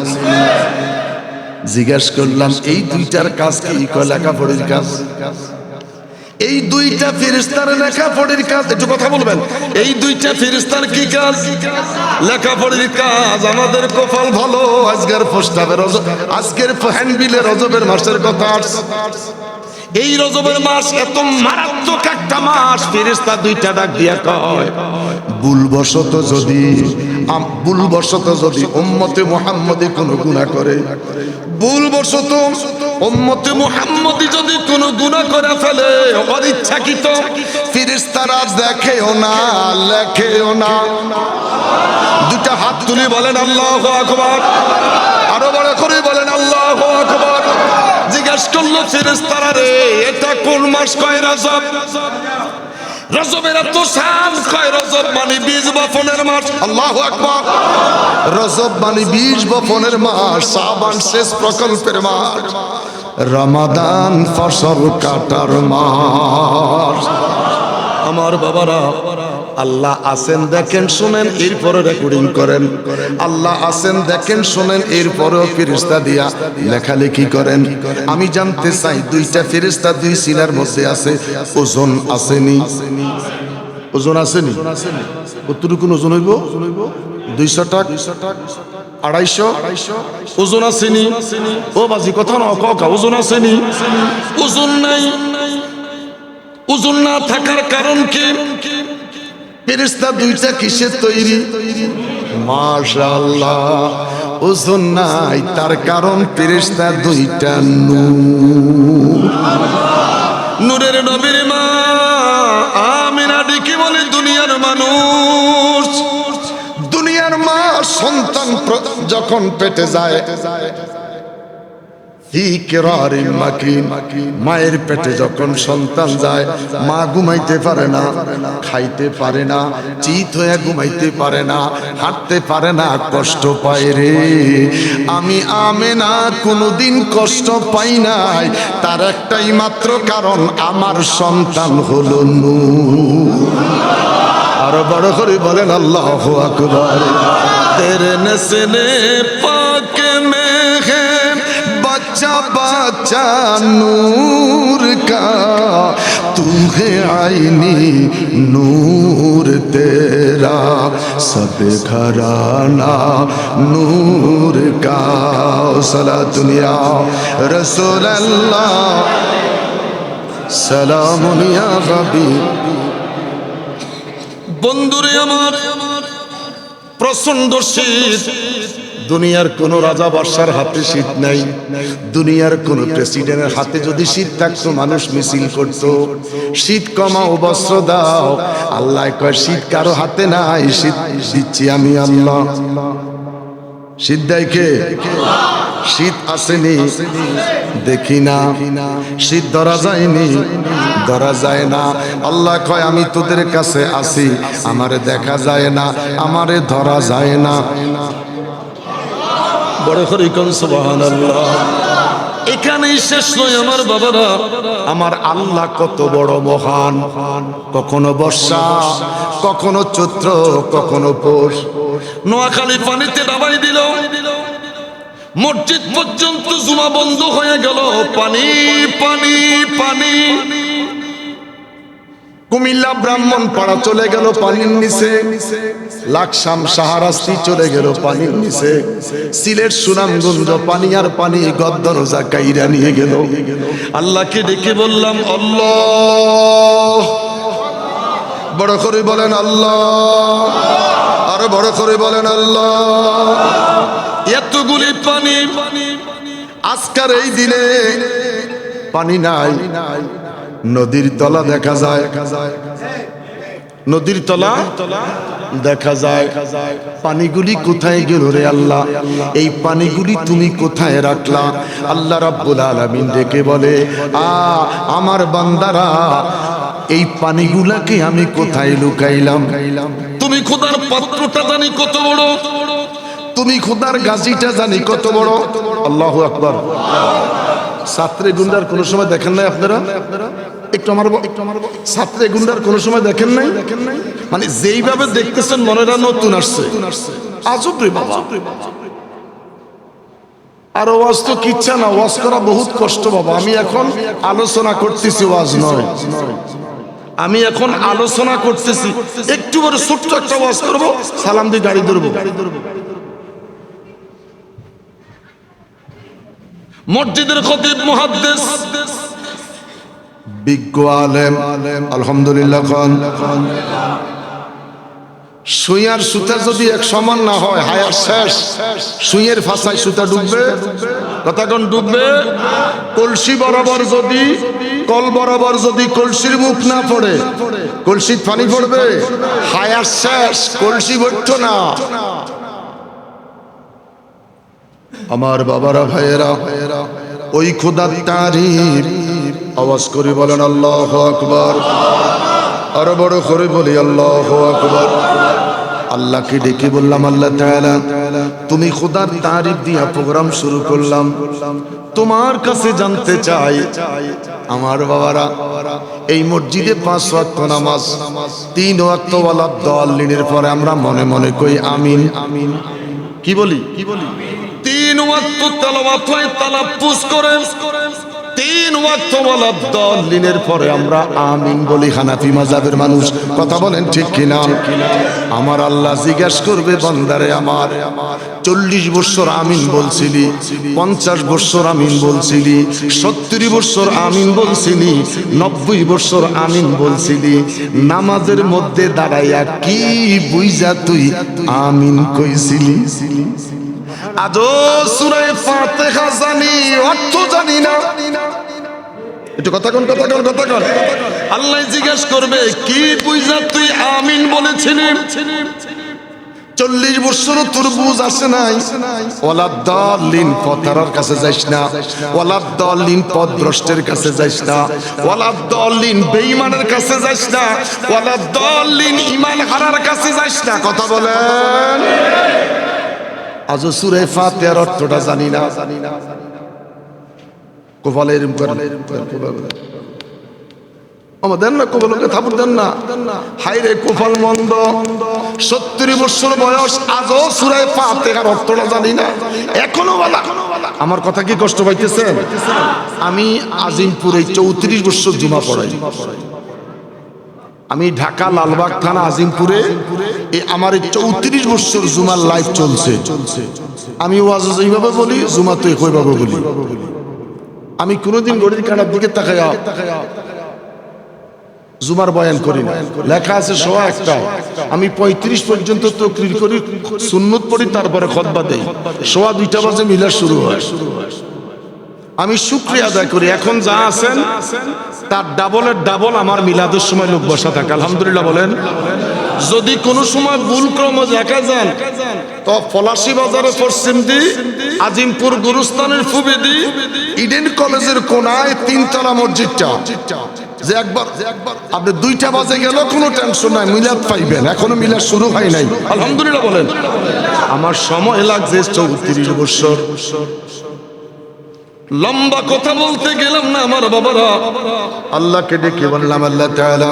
জিজ্ঞাসা করলাম এই দুইটার কাজ কি? লেখাপড়ির কাজ। এই দুইটা ফেরেশতার লেখাপড়ির কাজ। একটু কথা বলবেন, এই দুইটা ফেরেশতার কি কাজ? লেখাপড়ির কাজ। আমাদের কপাল ভালো, আজকের প্রস্তাবে আজকের হ্যান্ডবিলে রজবের মাসের কথা আসছে। এই রজবের মাস এত মারাত্মক একটা মাস, ফেরেশতা দুইটা ডাক দিয়া কয়, ভুলবশত যদি উম্মতে মুহাম্মদী কোনো গুনাহ করে, ভুলবশত উম্মতে মুহাম্মদী যদি কোনো গুনাহ করে ফেলে অনিচ্ছাকৃত, ফেরেশতারা দেখেও না লেখেও না। দুটা হাত তুলে বলেন আল্লাহু আকবার, আরো বড় করে বলেন আল্লাহু আকবার। জিজ্ঞাসা করলো ফেরেশতারা, রে এটা কোন মাস? কয় রজব। রজবের এত শান, কয় রজব মানে বীজ বপনের মাস। আল্লাহু আকবার। রজব মানে বীজ বপনের মাস, শাবান শেষ প্রকল্পের মাস, রমাদান ফসল কাটার মাস। আমার বাবারা, আল্লাহ আছেন দেখেন শুনেন, এরপরে রেকর্ডিং করেন। আল্লাহ আছেন দেখেন শুনেন, এরপরেও ফেরেশতা দিয়া লেখালেখি করেন। আমি জানতে চাই দুইটা ফেরেশতা দুই সিনার মধ্যে আছে, ওজন আসেনি? ওজন আসেনি? কতটুকু ওজন হইব? 200 টাকা। 250 ওজন আসেনি ও বাজি কথা না কা ওজন আসেনি ওজন নাই ওজন না থাকার কারণ কি ফেরেশতা দুইটা কিসের তৈরি মাশাআল্লাহ ওজন নাই তার কারণ ফেরেশতা দুইটা নূর নূরের নবীর মা আমিনা ডেকে বলে দুনিয়ার মানুষ দুনিয়ার মা সন্তান যখন পেটে যায় মায়ের পেটে যখন সন্তান যায় মা ঘুমাইতে পারে না খাইতে পারে না চিত হয়ে ঘুমাইতে পারে না হাঁটতে পারে না কষ্ট পায় রে আমি আমেনা কোনোদিন কষ্ট পাই নাই তার একটাই মাত্র কারণ আমার সন্তান হলো নূর আরো বড় করে বলেন আল্লাহু আকবার তেরে নসলে পাক মে है बच्चा बच्चा नूर का तू है आईनी नूर तेरा सब घराना नूर का सला दुनिया रसूल अल्लाह सलाम या हबीब বন্ধুরে আমার প্রচন্ড শীত দুনিয়ার কোন রাজা বাদশার হাতে শীত নাই দুনিয়ার কোন প্রেসিডেন্টের হাতে যদি শীত থাকতো মানুষ মিছিল করত শীত কমাও বস্ত্র দাও আল্লাহ কয় শীত কারো হাতে নাই শীত দিচ্ছি আমি আল্লাহ শীত দেয় কে শীত আসেনি দেখি না শীত ধরা যায়নি ধরা যায় না আল্লাহ কয় আমি তোদের কাছে আসি আমারে দেখা যায় না আমারে ধরা যায় না বড় করে কোন সুবহানাল্লাহ এখানেই শেষ নয় আমার বাবারা আমার আল্লাহ কত বড় মহান কখনো বর্ষা কখনো চৈত্র কখনো পৌষ নোয়াখালী পানিতে ডাবাই দিল মসজিদ পর্যন্ত জুমা বন্ধ হয়ে গেল পানি পানি পানি কুমিল্লা ব্রাহ্মণপাড়া চলে গেল পানির নিচে লাকসাম শাহরাস্তি চলে গেল পানির নিচে সিলেট সুনামগঞ্জ পানি আর পানি গদ্দরজা কাইরা নিয়ে গেল আল্লাহকে ডেকে বললাম আল্লাহ বড় করে বলেন আল্লাহ আরো বড় করে বলেন আল্লাহ এতগুলি পানি আজকের এই দিনে পানি নাই নদীর তলা দেখা যায় নদীর তলা দেখা যায় পানিগুলি কোথায় গেল রে আল্লাহ এই পানিগুলি তুমি কোথায় রাখলা আল্লাহ রাব্বুল আলামিন ডেকে বলে আমার বান্দারা এই পানিগুলাকে আমি কোথায় লুকাইলাম তুমি খোদার পাত্রটা জানি কত বড় তুমি খোদার গাজীটা জানি কত বড় আল্লাহু আকবার ছাত্রে গুন্ডার কোন সময় দেখেন নাই আপনারা একটু আমার ছাত্রে গুন্ডার কোন সময় দেখেন নাই মানে যেইভাবে দেখতেছেন মনেরা নতুন আসছে আজব রে বাবা আর ওয়াজ তো কিচ্ছা না ওয়াজ করা বহুত কষ্ট বাবা আমি এখন আলোচনা করতেছি ওয়াজ নয় আমি এখন আলোচনা করতেছি একটু বড় ছোট্ট একটা ওয়াজ করবো সালাম দিয়ে গাড়ি ধরবো মসজিদের খতিব মুহাদ্দিস বিজ্ঞ আলেম আলহামদুলিল্লাহ খান সুইয়ার সুতা যদি এক সমান না হয় হায়ার শেষ সুইয়ের ফাঁসায় সুতা ডুববে কতক্ষণ ডুববে কলসি বরাবর যদি কল বরাবর যদি কলসির মুখ না পড়ে কলসির পানি পড়বে হায়ার শেষ কলসি ভরতো না আমার বাবারা ভাইয়েরা ওই খোদার তারিফ আওয়াজ করে বলেন আল্লাহু আকবার আরো বড় করে বলি আল্লাহু আকবার আল্লাহকে ডেকে বললাম আল্লাহ তাআলা তুমি খোদার তারিফ দিয়া প্রোগ্রাম শুরু করলাম তোমার কাছে জানতে চাই আমার বাবারা এই মসজিদে 5 ওয়াক্ত নামাজ 3 ওয়াক্ত ওয়ালা দাল্লিনের পরে আমরা মনে মনে কই আমিন কি বলি 3 ওয়াক্ত তেলাওয়াত হয় তালাফুজ করেন তিন ওয়াক্ত ওয়ালাদ-দাল্লিনের পরে আমরা আমিন বলি হানাফি মাযহাবের মানুষ। কথা বলেন ঠিক কিনা? আমার আল্লাহ জিজ্ঞাসা করবে, বান্দারে আমার 40 বছর আমিন বলছিলি, 50 বছর আমিন বলছিলি, 70 বছর আমিন বলছিলি, 90 বছর আমিন বলছিলি, নামাজের মধ্যে দাঁড়াইয়া কি বুঝা তুই আমিন কইছিলি? আজও সূরা ফাতিহা জানি, অর্থ জানি না। একটু কথা কোন আল্লাহ জিজ্ঞেস করবে, কি বুঝা তুই আমিন বলেছিলি? 40 বছর তোর বুঝ আসে নাই। ওয়ালাদ-দাল্লিন পথহারার কাছে যাইস না, ওয়ালাদ-দাল্লিন পথভ্রষ্টের কাছে যাইস না, ওয়ালাদ-দাল্লিন বেঈমানের কাছে যাইস না, ওয়ালাদ-দাল্লিন ঈমান হারার কাছে যাইস না। কথা বলেন। আজ সূরা ফাতিহার অর্থটা জানি না। কপালে এরম করেন, আমাদের না কপালকে থাপড় দেন না। হাইরে কপাল মন্দ, 70 বছর বয়স, আজও সূরা ফাতিহার অর্থটা জানি না, এখনো বলা। আমার কথা কি কষ্ট পাইতেছেন? আমি আজিমপুরে 34 বছর জুমা পড়াই। আমি ঢাকা লালবাগ থানা আজিমপুরে আমার 34 বছর জুমার লাইফ চলছে। আমি ওয়াজ এইভাবে বলি, জুমা তো একইভাবে বলি। আমি কোনোদিন ঘড়ির কাঁটার দিকে তাকায়া জুমার বয়ান করি না। লেখা আছে 1:01। আমি 35 পর্যন্ত তাকরীর করি, সুন্নত পড়ি, তারপরে খুতবা দেই। 2:02 বাজে মিলাদ শুরু হয়। আমি শুকরিয়া আদায় করি, এখন যা আছেন তার ডাবলের ডাবল আমার মিলাদের সময় লোক বসা থাকে। আলহামদুলিল্লাহ বলেন। যদি কোনো সময় ভুল ক্রম দেখা যান তো পলাশী বাজারে পশ্চিম দি, আজিমপুর গুরুস্থানের ফুবেদি, ইডেন কলেজের কোনায় 3 তলা মসজিদটা, যে একবার আপনি 2টা বাজে গেল কোনো টেনশন নাই, মিলাদ পাইবেন। এখনো মিলাদ শুরু হয় নাই। আলহামদুলিল্লাহ বলেন। আমার সময় লাগছে 34 বছর। লম্বা কথা বলতে গেলাম না আমার বাবারা। আল্লাহকে ডেকে বললাম, আল্লাহ তাআলা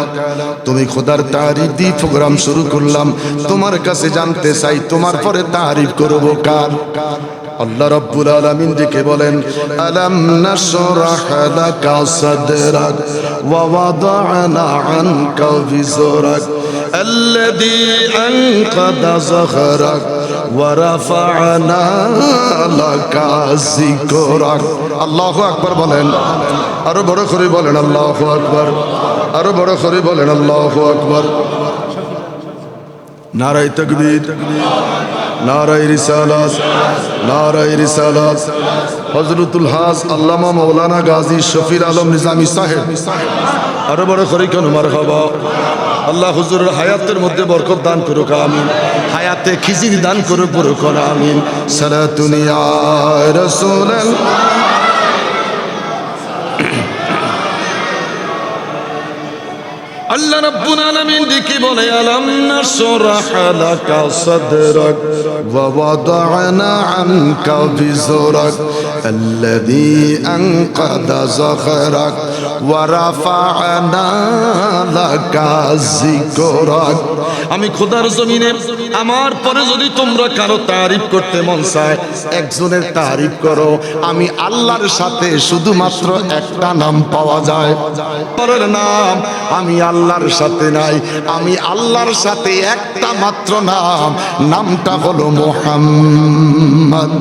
তুমি খোদার তারিফ দিয়ে প্রোগ্রাম শুরু করলাম। তোমার কাছে জানতে চাই, তোমার পরে তারিফ করব কার? আল্লাহ রাব্বুল আলামিন ডেকে বলেন, আলাম নাশরাহ লাকা সাদরাক ওয়া ওয়াদা'না আনকা বিজরাক আল্লাযী আনকাদা যাহরাক ওয়া রাফা'না লাকা যিকরাক। আল্লাহু আকবার বলেন। আরো বড় করে বলেন আল্লাহু আকবার। আরো বড় করে বলেন আল্লাহু আকবার। নারায়ে তাকবীর, নারায়ে রিসালাত, নারায়ে রিসালাত। হযরতুল হাজ আল্লামা মাওলানা গাজী শফির আলম নিজামী সাহেব, আরো বড় করে কেন মারহাবা। আল্লাহ হুজুরের হায়াতের মধ্যে বরকত দান করুক, আমিন। হায়াতে খিজির দান করুক, বরকত আমিন। সালাতুন ইয়া রাসূলাল্লাহ। আল্লাহ রাব্বুল আলামিন দেখি বলে, আলাম নাশরাহ লাকা সাদরাক ওয়া ওয়াদা'না আনকা বিজরাক আল্লাযী আনকাদা যাহরাক ওয়া রাফা'না লাকা যিকরাক। আমি খোদার জমিনে আমার পরে যদি তোমরা কারো তারিফ করতে মন চায়, একজনের তারিফ করো। আমি আল্লাহর সাথে শুধুমাত্র একটা নাম পাওয়া যায়, পরের নাম আমি আল্লাহর সাথে নাই। আমি আল্লাহর সাথে একটা মাত্র নাম, নামটা হলো মুহাম্মদ।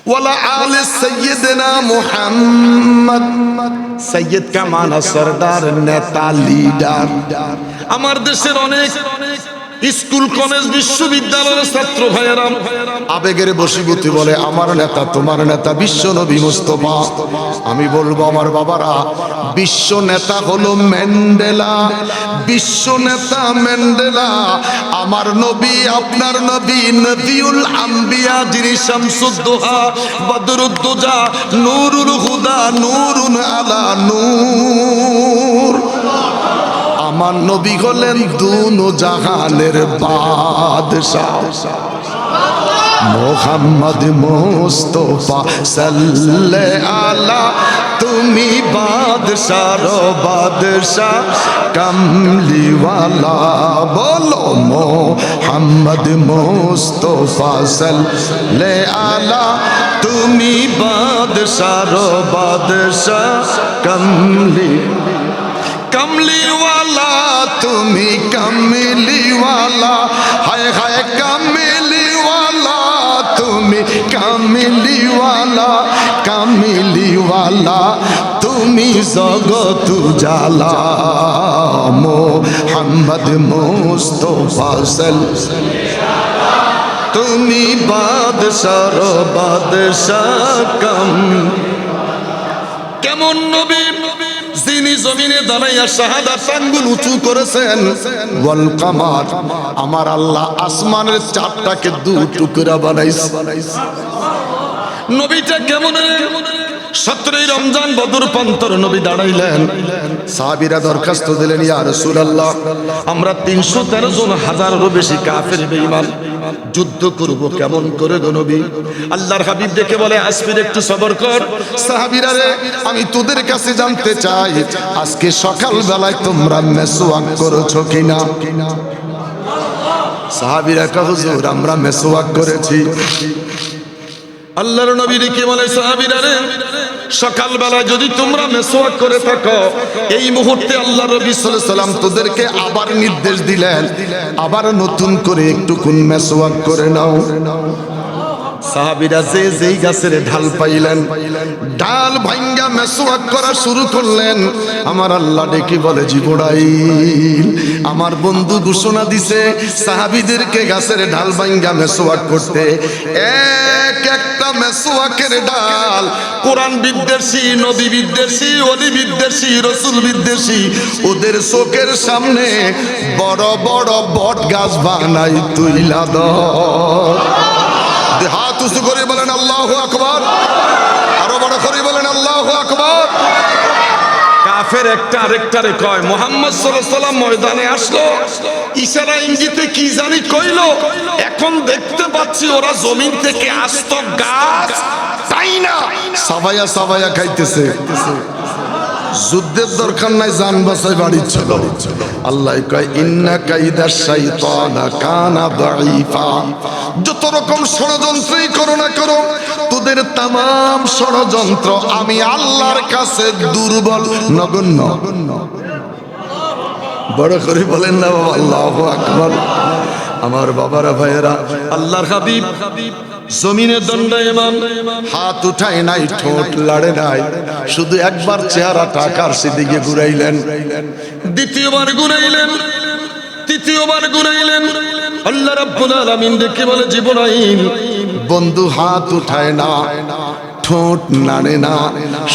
ওয়ালা আলে সাইয়্যিদিনা মুহাম্মদ। সাইয়্যিদ কা মানা সরদার, নেতা, লিডার। আমার দেশের অনেক স্কুল, কলেজ, বিশ্ববিদ্যালয়ের ছাত্র ভাইয়েরা আবেগের বশীভূতি বলে, আমার নেতা, তোমার নেতা বিশ্ব নবী মুস্তাফা। আমি বলবো আমার বাবারা, বিশ্ব নেতা হলো ম্যান্ডেলা। বিশ্ব নেতা ম্যান্ডেলা। আমার নবী, আপনার নবী, নবিউল আম্বিয়া, যিনি শামসুদ্দোহা, বদরুদ্দোজা, নূরুল হুদা, নূরুন আলা নূর। আমার নবী হলেন দুনো জাহানের বাদশাহ মুহাম্মদ মুস্তাফা সাল্লাল্লাহু আলা তুমি বাদশার বাদশাহ কমলিওয়ালা বলো মোহাম্মদ মুস্তাফা সাল্লাল্লাহু আলা তুমি বাদশার বাদশাহ কমলিওয়ালা তুমি কমলিওয়ালা হায় হায় কমলিওয়ালা তুমি কমলিওয়ালা কমলিওয়ালা তুমি জগত জালা মোহাম্মদ মুস্তাফা তুমি বাদশার বাদশাহ কেমন নবী যিনি জমিনে দাঁড়াইয়া শাহাদাত আঙ্গুল উঁচু করেছেন ওয়াল কামার আমার আল্লাহ আসমানের চাঁদটাকে দু টুকরা বানাইছে নবীটা কেমন 17 রমজান বদর প্রান্তর নবী দাঁড়াইলেন সাহাবীরা দরখাস্ত দিলেন ইয়া রাসূলুল্লাহ আমরা 313 জন হাজারেরও বেশি কাফের বেঈমান যুদ্ধ করব কেমন করে গো নবী আল্লাহর হাবিব দেখে বলে আসফির একটু সবর কর সাহাবীরা রে আমি তোদের কাছে জানতে চাই আজকে সকাল বেলায় তোমরা মেসওয়াক করেছো কিনা সাহাবীরা কয় হুজুর আমরা মেসওয়াক করেছি আল্লাহর নবী কি বলে সাহাবীরা রে সকাল বেলা যদি তোমরা মেসওয়াক করে থাকো এই মুহূর্তে আল্লাহর নবী সাল্লাল্লাহু আলাইহি সাল্লাম তোদেরকে আবার নির্দেশ দিলেন আবার নতুন করে একটু কোন মেসওয়াক করে নাও সাহাবীরা যেই গাছের ঢাল পাইলেন ডাল ভাঙ্গা মেসওয়াক করা শুরু করলেন আমার আল্লাহ ডেকে বলে জিবরাইল আমার বন্ধু ঘোষণা দিছে সাহাবীদেরকে গাছের ঢাল ভাঙ্গা মেসওয়াক করতে এক একটা মেসওয়াকের ডাল কোরআন বিদ্বেষী নবী বিদ্বেষী ওলি বিদ্বেষী রাসূল বিদ্বেষী ওদের চোখের সামনে বড় বড় বট গাছ বানাই তুইলা দাও হাত উঁচু করে বলেন আল্লাহু আকবার আরো বড় করে বলেন আল্লাহু আকবার কাফের একটা আরেকটারে কয় মুহাম্মদ সাল্লাল্লাহু আলাইহি সাল্লাম ময়দানে আসলো ইশারা ইঙ্গিতে কি জানি কইলো এখন দেখতে পাচ্ছি ওরা জমিন থেকে আস্ত গাছ তাই না সাবায়া সাবায়া খাইতেছে যুদ্ধের দরকার নাই জান বাঁচাই বাড়ি ছিল আল্লাহ কয় ইন্না কাইদা শাইতানা কানা দাঈফা যত রকম ষড়যন্ত্রই করো না করো তোদের तमाम ষড়যন্ত্র আমি আল্লাহর কাছে দুর্বল নগণ্য বড় করে বলেন না বাবা আল্লাহু আকবার আমার বাবারা ভাইয়েরা আল্লাহর হাবিব জমিনে দণ্ডায়মান হাত উঠায় নাই ঠোঁট লাড়ে নাই শুধু একবার চেহারাটা আকাশের দিকে ঘুরাইলেন দ্বিতীয়বার ঘুরাইলেন তৃতীয়বার ঘুরাইলেন আল্লাহ রাব্বুল আলামিন দেখে বলে জিবরাইল বন্ধু হাত উঠায় না ঠোঁট নাড়ে না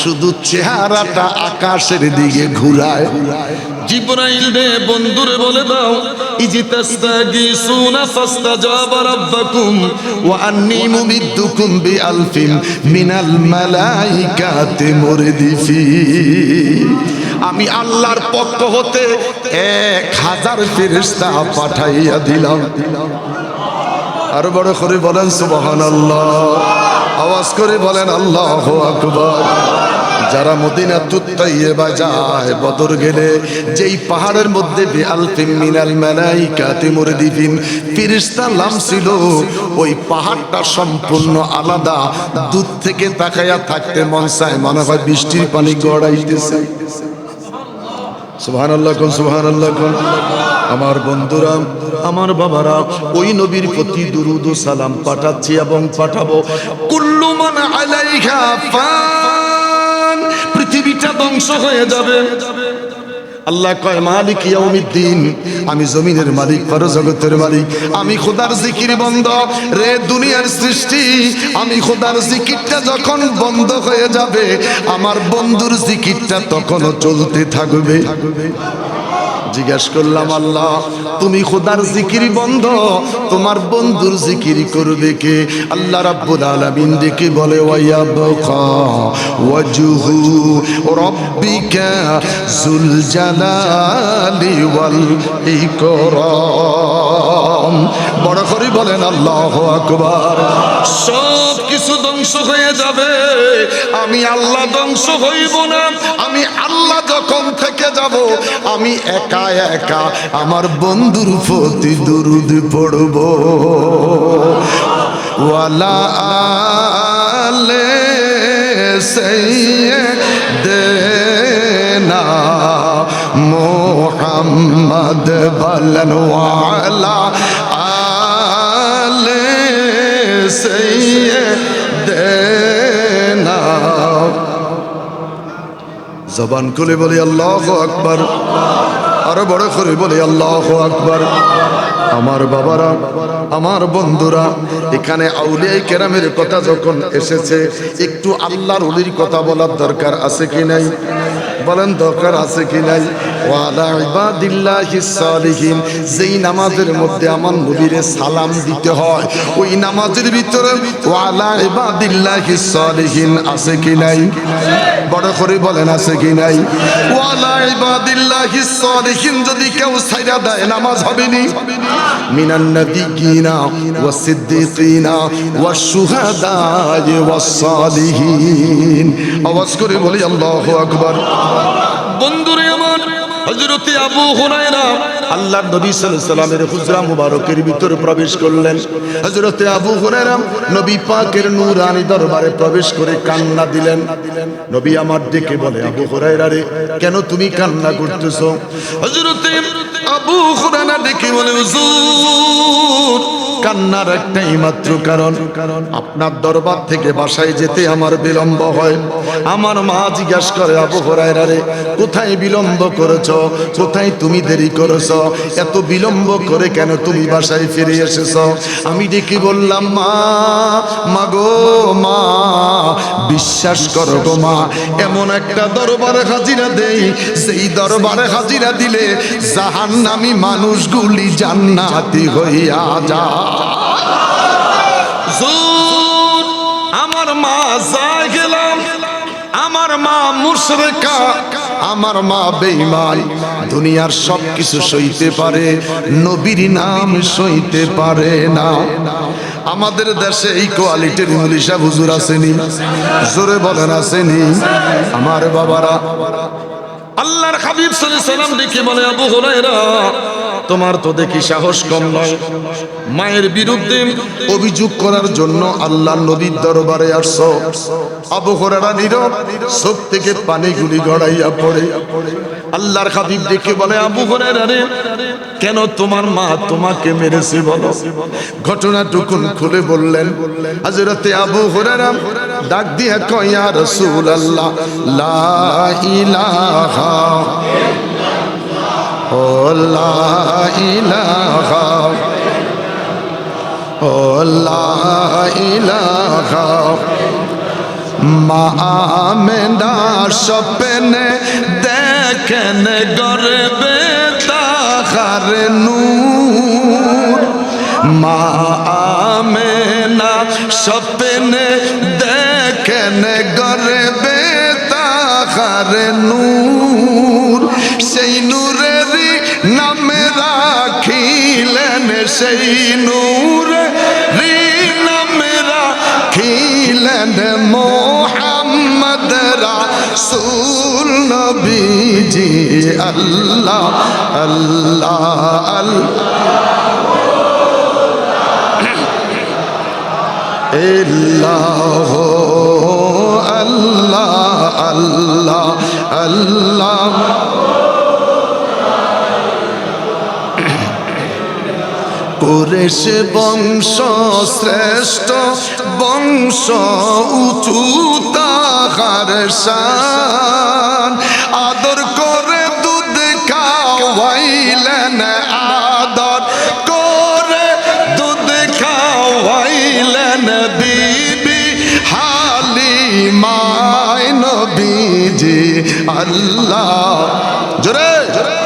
শুধু চেহারাটা আকাশের দিকে ঘুরায় জিবরাইল রে বন্ধুরে বলে দাও ইজতাস্তাগিসুনা ফাস্তাজাবা রাব্বাকুম ওয়া আন্নী মুমিদ্দুকুম বিআলফিন মিনাল মালাইকাতি মুরদিফিন আমি আল্লাহর পক্ষ হতে 1000 ফেরেশতা পাঠাইয়া দিলাম আরো বড় করে বলেন সুবহানাল্লাহ আওয়াজ করে বলেন আল্লাহু আকবার যারা মদিনাতুত তাইয়্যিবা যায় বদর গেলে যেই পাহাড়ের মধ্যে বিআলফিন মিনাল মালাইকাতি মুরদিফিন ফেরেশতা নামছিল ওই পাহাড়টা সম্পূর্ণ আলাদা দূর থেকে তাকায়া থাকতে মন চায় মনে হয় বৃষ্টির পানি গড়াইতেছে সুবহানাল্লাহ কোন সুবহানাল্লাহ কোন আমার বন্ধুরা আমার বাবারা ওই নবীর প্রতি দুরুদ ও সালাম পাঠাচ্ছি এবং পাঠাবো কুল্লু মান আলাইহা ফান পৃথিবীটা ধ্বংস হয়ে যাবে আল্লাহ কয় মালিক ইয়াউমিদ্দিন আমি জমিনের মালিক পরজগতের মালিক আমি খোদার জিকির বন্ধ রে দুনিয়ার সৃষ্টি আমি খোদার জিকিরটা যখন বন্ধ হয়ে যাবে আমার বন্ধুর জিকিরটা তখনও চলতে থাকবে জিজ্ঞাসা করলাম আল্লাহ তুমি খোদার জিকির বন্ধ তোমার বন্ধুর জিকির করবে কে আল্লাহ রাব্বুল আলামিন ডেকে বলে ওয়ায়াবকা ওয়াজহু রাব্বিকা যুল জালালি ওয়াল ইকরাম বড় করে বলেন আল্লাহু আকবার। সব কিছু ধ্বংস হয়ে যাবে, আমি আল্লাহ ধ্বংস হইব না। আমি আল্লাহ যখন থেকে যাব, আমি একা একা আমার বন্ধুর প্রতি দুরূদ পড়ব। ওয়ালা আলে সাইয়্যিদিনা মুহাম্মদ বলেন ওয়ালা আলে সাইয়্যিদিনা। জবান খুলে বলি আল্লাহু আকবার, আরো বড় করে বলি আল্লাহু আকবার। আমার বাবারা, আমার বন্ধুরা, এখানে আউলিয়া কেরামের কথা যখন এসেছে, একটু আল্লাহর ওলির কথা বলার দরকার আছে কি নাই? বলেন দরকার আছে কি নাই? ওয়ালা ইবাদিল্লাহিস সালিহিন, যেই নামাজের মধ্যে আমার নবীরে সালাম দিতে হয়, ওই নামাজের ভিতরে ওয়ালা ইবাদিল্লাহিস সালিহিন আছে কি নাই? বড় করে বলেন আছে কি নাই? ওয়ালা ইবাদিল্লাহিস সালিহিন যদি কেউ ছাইড়া দেয়, নামাজ হবে নি। মিনান নাবিয়্যিনা ওয়াস সিদ্দিকিনা ওয়াস শুহাদায়ে ওয়াস সালিহিন। আওয়াজ করে বলি আল্লাহু আকবার। বন্ধুরে আমার, হযরত আবু হুরায়রা আল্লাহর নবী সাল্লাল্লাহু আলাইহি সাল্লামের হুজরা মুবারকের ভিতরে প্রবেশ করলেন। হযরত আবু হুরায়রা নবী পাকের নূরানি দরবারে প্রবেশ করে কান্না দিলেন। নবী আমার ডেকে বলে, আবু হুরায়রা রে, কেন তুমি কান্না করতেছো? হযরত আবু হুরায়রা ডেকে বলে, হুজুর, কান্নার একটাই মাত্র কারণ, আপনার দরবার থেকে বাসায় যেতে আমার বিলম্ব হয়। আমার মা জিজ্ঞাসা করে, আবু হুরায়রা রে, কোথায় বিলম্ব করেছো? কোথায় তুমি দেরি করেছো? এত বিলম্ব করে কেন তুমি বাসায় ফিরে এসেছো? আমি ডেকে বললাম, মা, মাগো মা, বিশ্বাস করো গো মা, এমন একটা দরবারে হাজিরা দেই, সেই দরবারে হাজিরা দিলে জাহান্নামী মানুষগুলি জান্নাতি হইয়া যায়। আমার মা যায় গেলাম, আমার মা মুশরিকা, আমার মা বেঈমান, দুনিয়ার সব কিছু সইতে পারে, নবীর নাম সইতে পারে না। আমাদের দেশে এই কোয়ালিটির মুলিশা হুজুর আসেনি? জোরে বলেন আসেনি? আমার বাবারা, আল্লাহর হাবিব সাল্লাল্লাহু আলাইহি সাল্লাম দেখে বলে, আবু হুরায়রা, তোমার তো দেখি সাহস কম নয়, মায়ের বিরুদ্ধে অভিযোগ করার জন্য আল্লাহর নবীর দরবারে আসছো। আবু হুরায়রা নীরব, চোখ থেকে পানিগুলি গড়াইয়া পড়ে। আল্লাহর হাবিব দেখে বলে, আবু হুরায়রা রে, কেন তোমার মা তোমাকে মেরেছে বলো? ঘটনাটুকু খুলে বললেন। হযরতে আবু হুরায়রা ডাক দিয়ে কয়, ইয়া রাসূলুল্লাহ, লা ইলাহা ও লা ইলাহা ও লা ইলাহা। মা আমেনা স্বপ্নে দেখেন গর্বে তাহার নূর। মা আমেনা স্বপ্নে দেখেন গর্বে তাহার নূর। সেই নূরেরই নামে রাখিলেন, সেই নূরেরই নামে রাখিলেন মুহাম্মদ রাসূল নবীজি। আল্লাহ আল্লাহ আল্লাহ আল্লাহ আল্লাহ আল্লাহ। কুরেশ বংশ শ্রেষ্ঠ বংশ, উঁচু তাহার শান। আদর করে দুধ খাওয়াইলেন, আদর করে দুধ খাওয়াইলেন বিবি হালিমায় নবীজি। আল্লাহ জোরে জোরে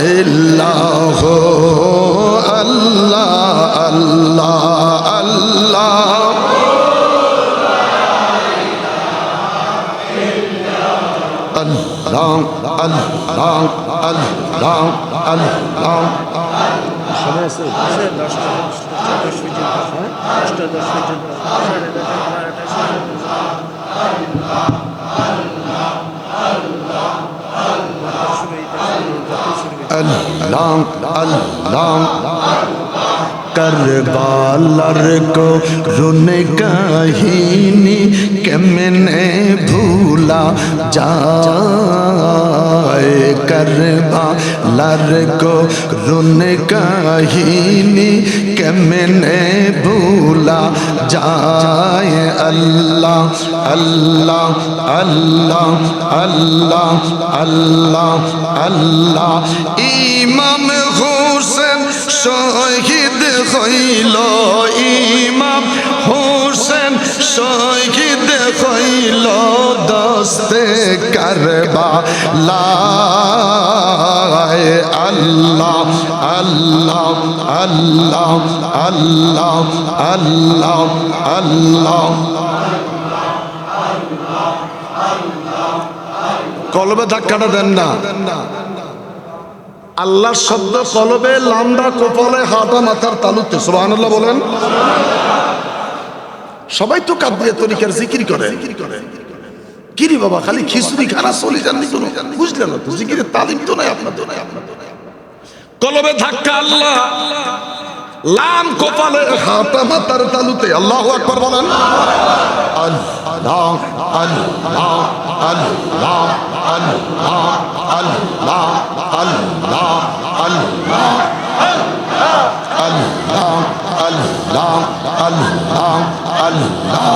আল্লাহ আল্লাহ আল্লাহ আল্লাহ। আল্লাহ আল্লাহ আল্লাহ আল্লাহ। সময় আছে? আছে 10টা 10 পর্যন্ত। 10টা 10 পর্যন্ত। 10:30 अल्लाह अल्लाह करबालर को रुन कहीनी केमने भूला जाए करबालर को रुन कहीनी केमने भूला जाए अल्लाह अल्लाह अल्लाह अल्लाह अल्लाह अल्लाह इमाम हुसैन शहीद হইল ইমাম হোসেন শহীদ হইল দস্তে কারবালায় আল্লাহ আল্লাহ আল্লাহ আল্লাহ আল্লাহ আল্লাহ। কলবে ধাক্কাটা দেন না। আল্লাহর শব্দ কলবে, লামডা কপালে, হাতা মাথার তালুতে। সুবহানাল্লাহ বলেন। সবাই তো কাব্যে তরিকার জিকির করে। কিরি বাবা খালি খিচুড়ি খানা চলে যাননি কোনো, বুঝলেন না তো? জিকিরের তালিম তো নাই আপনার, তো নাই আপনার। কলবে ধাক্কা আল্লাহ, লাম কপালে, হাতা মাথার তালুতে। আল্লাহু আকবার বলেন। আল্লাহ আল্লাহ আল্লাহ আল্লাহ আল্লাহ আল্লাহ আল্লাহ আল্লাহ আল্লাহ আল্লাহ আল্লাহ।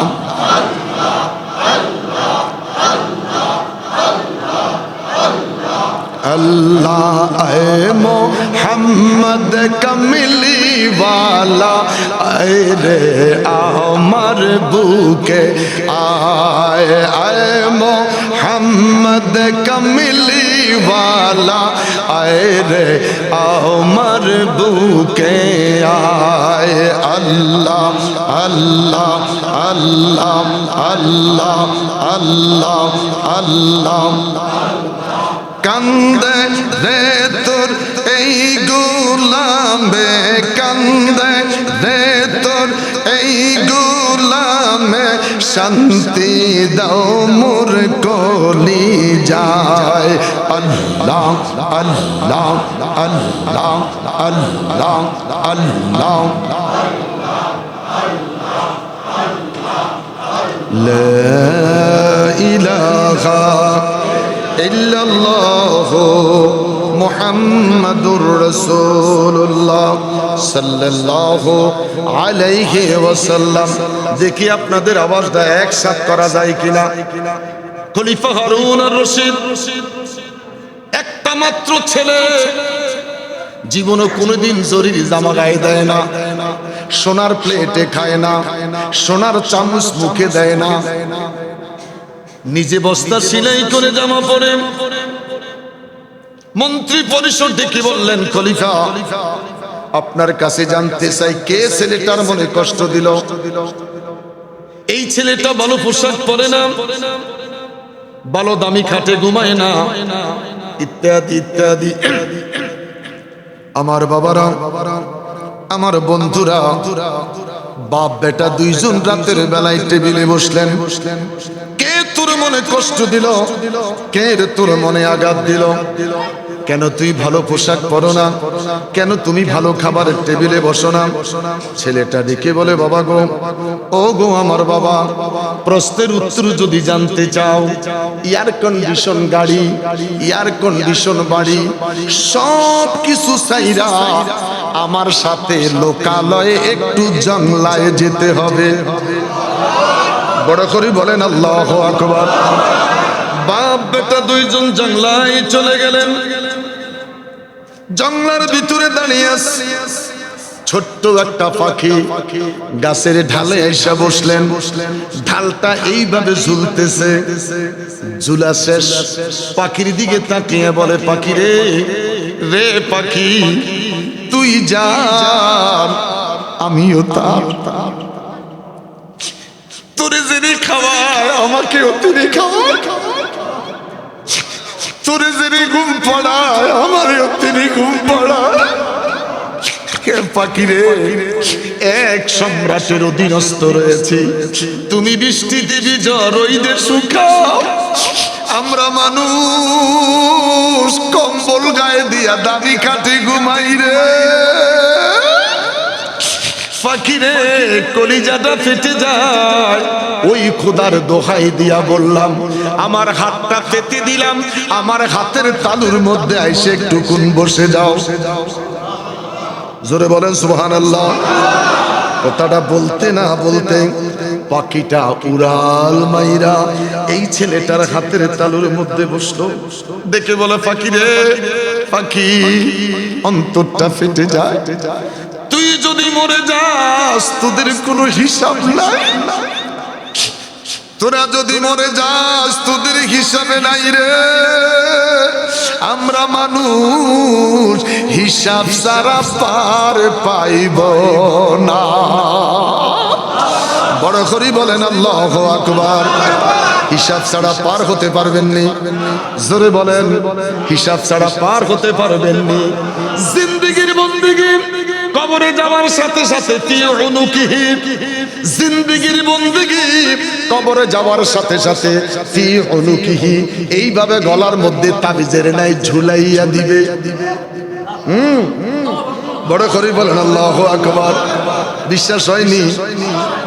अल्लाह ऐ मोहम्मद कमली वाला ऐ रे अमर बुके आए ऐ मोहम्मद कमली वाला ऐ रे अमर बुके आए अल्लाह अल्लाह अल्लाह अल्लाह अल्लाह अल्लाह। কান্দে রে তোর এই গোলামে, কান্দে রে তোর এই গোলামে, শান্তি দাও মোর কলি যায়। আল্লাহ আল্লাহ আল্লাহ আল্লাহ আল্লাহ। লা ইলাহা ইল্লাল্লাহু মুহাম্মাদুর রাসূলুল্লাহ সাল্লাল্লাহু আলাইহি ওয়াসাল্লাম। দেখি আপনাদের আওয়াজটা একসাথে করা যায় কিনা। খলিফা হারুন আর রশিদ একটা মাত্র ছেলে, জীবনে কোনোদিন জরির জামা গায়ে দেয় না, সোনার প্লেটে খায় না, সোনার চামচ মুখে দেয় না, নিজে বস্তা সেলাই করে জামা পরে। মন্ত্রী পরিষদ ডেকে বললেন, খলিফা আপনার কাছে জানতে চাই কে ছেলেটার মনে কষ্ট দিল। এই ছেলেটা ভালো পোশাক পরে না, ভালো দামি খাটে ঘুমায় না, ইত্যাদি ইত্যাদি। আমার বাবারা, আমার বন্ধুরা, বাপ বেটা দুইজন রাতের বেলায় টেবিলে বসলেন। কে তোর মনে কষ্ট দিল? কে তোর মনে আঘাত দিল? কেন তুই ভালো পোশাক পরো না? কেন তুমি ভালো খাবারের টেবিলে বসো না? ছেলেটা ডেকে বলে, বাবা গো, ও গো আমার বাবা, প্রশ্নের উত্তর যদি জানতে চাও, এয়ার কন্ডিশন গাড়ি, এয়ার কন্ডিশন বাড়ি, সব কিছু চাইরা আমার সাথে লোকালয়ে একটু জংলায় যেতে হবে। বড় করে বলেন আল্লাহু আকবার। বাপ বেটা দুইজন জংলায় চলে গেলেন। জংলার ভিতরে দাঁড়িয়ে আছে ছোট্ট একটা পাখি, গাছের ঢালে এসে বসলেন। ঢালটা এইভাবে ঝুলতেছে, ঝুলা শেষ, পাখির দিকে তাকিয়ে বলে, পাখি রে, রে পাখি, তুই যা আমিও তার, তোরে যিনি খাওয়ায় আমাকেও তিনি খাওয়ায়। তোরে যিনি ঘুম পড়ায় আমারও তিনি ঘুম পড়ায়। পাখিরে এক সম্রাটের অধীনস্থ রয়েছে, তুমি বৃষ্টি দিবি ঝড় রইদে শুকাও, আমরা মানুষ কম্বল গায়ে দিয়া দাবি কাটে ঘুমাই রে। ফাকিরে কলিজাটা ফেটে যায়, ওই খোদার দোহাই দিয়া বললাম, আমার হাতটা পেতে দিলাম, আমার হাতের তালুর মধ্যে আইসে একটুকুন বসে যাও। জোরে বলেন সুবহানাল্লাহ। কথাটা বলতে না বলতে পাখিটা উড়াল মাইরা এই ছেলেটার হাতের তালুর মধ্যে বসলো। দেখে বলে, পাখি রে পাখি, অন্তরটা ফেটে যায়, তুই যদি মরে যাস তোদের কোনো হিসাব নাই, তোরা যদি মরে যাস তোদের হিসাবে নাই রে। আমরা মানুষ হিসাব সারা পার পাইব না। বড় করে বলেন আল্লাহু আকবার। হিসাব ছাড়া পার হতে পারবেননি। জোরে বলেন, হিসাব ছাড়া পার হতে পারবেননি। জিন্দেগির বন্দেগি কবরে যাওয়ার সাথে সাথে জিন্দেগির বন্দেগি কবরে যাওয়ার সাথে সাথে এইভাবে গলার মধ্যে তাবিজের নাই ঝুলাইয়া দিবে। বড় করে বলেন আল্লাহু আকবার। বিশ্বাস হয়নি?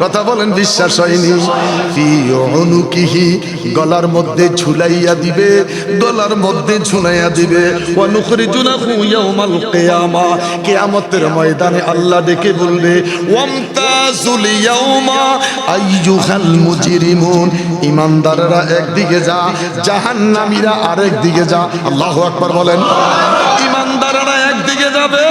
কথা বলেন, বিশ্বাস হয়নি? ফি উনুকিহি, গলার মধ্যে ঝুলাইয়া দিবে, গলার মধ্যে ঝুলাইয়া দিবে। ওয়া নুখরিজুনাহু ইয়াউমাল কিয়ামা, কিয়ামতের ময়দানে আল্লাহ ডেকে বলবে, ওয়ামতাজুল ইয়াউমা আইয়ুহাল মুজরিমুন, ঈমানদাররা একদিকে যা, জাহান্নামীরা আরেক দিকে যা। আল্লাহু আকবার বলেন। ঈমানদাররা একদিকে যাবে,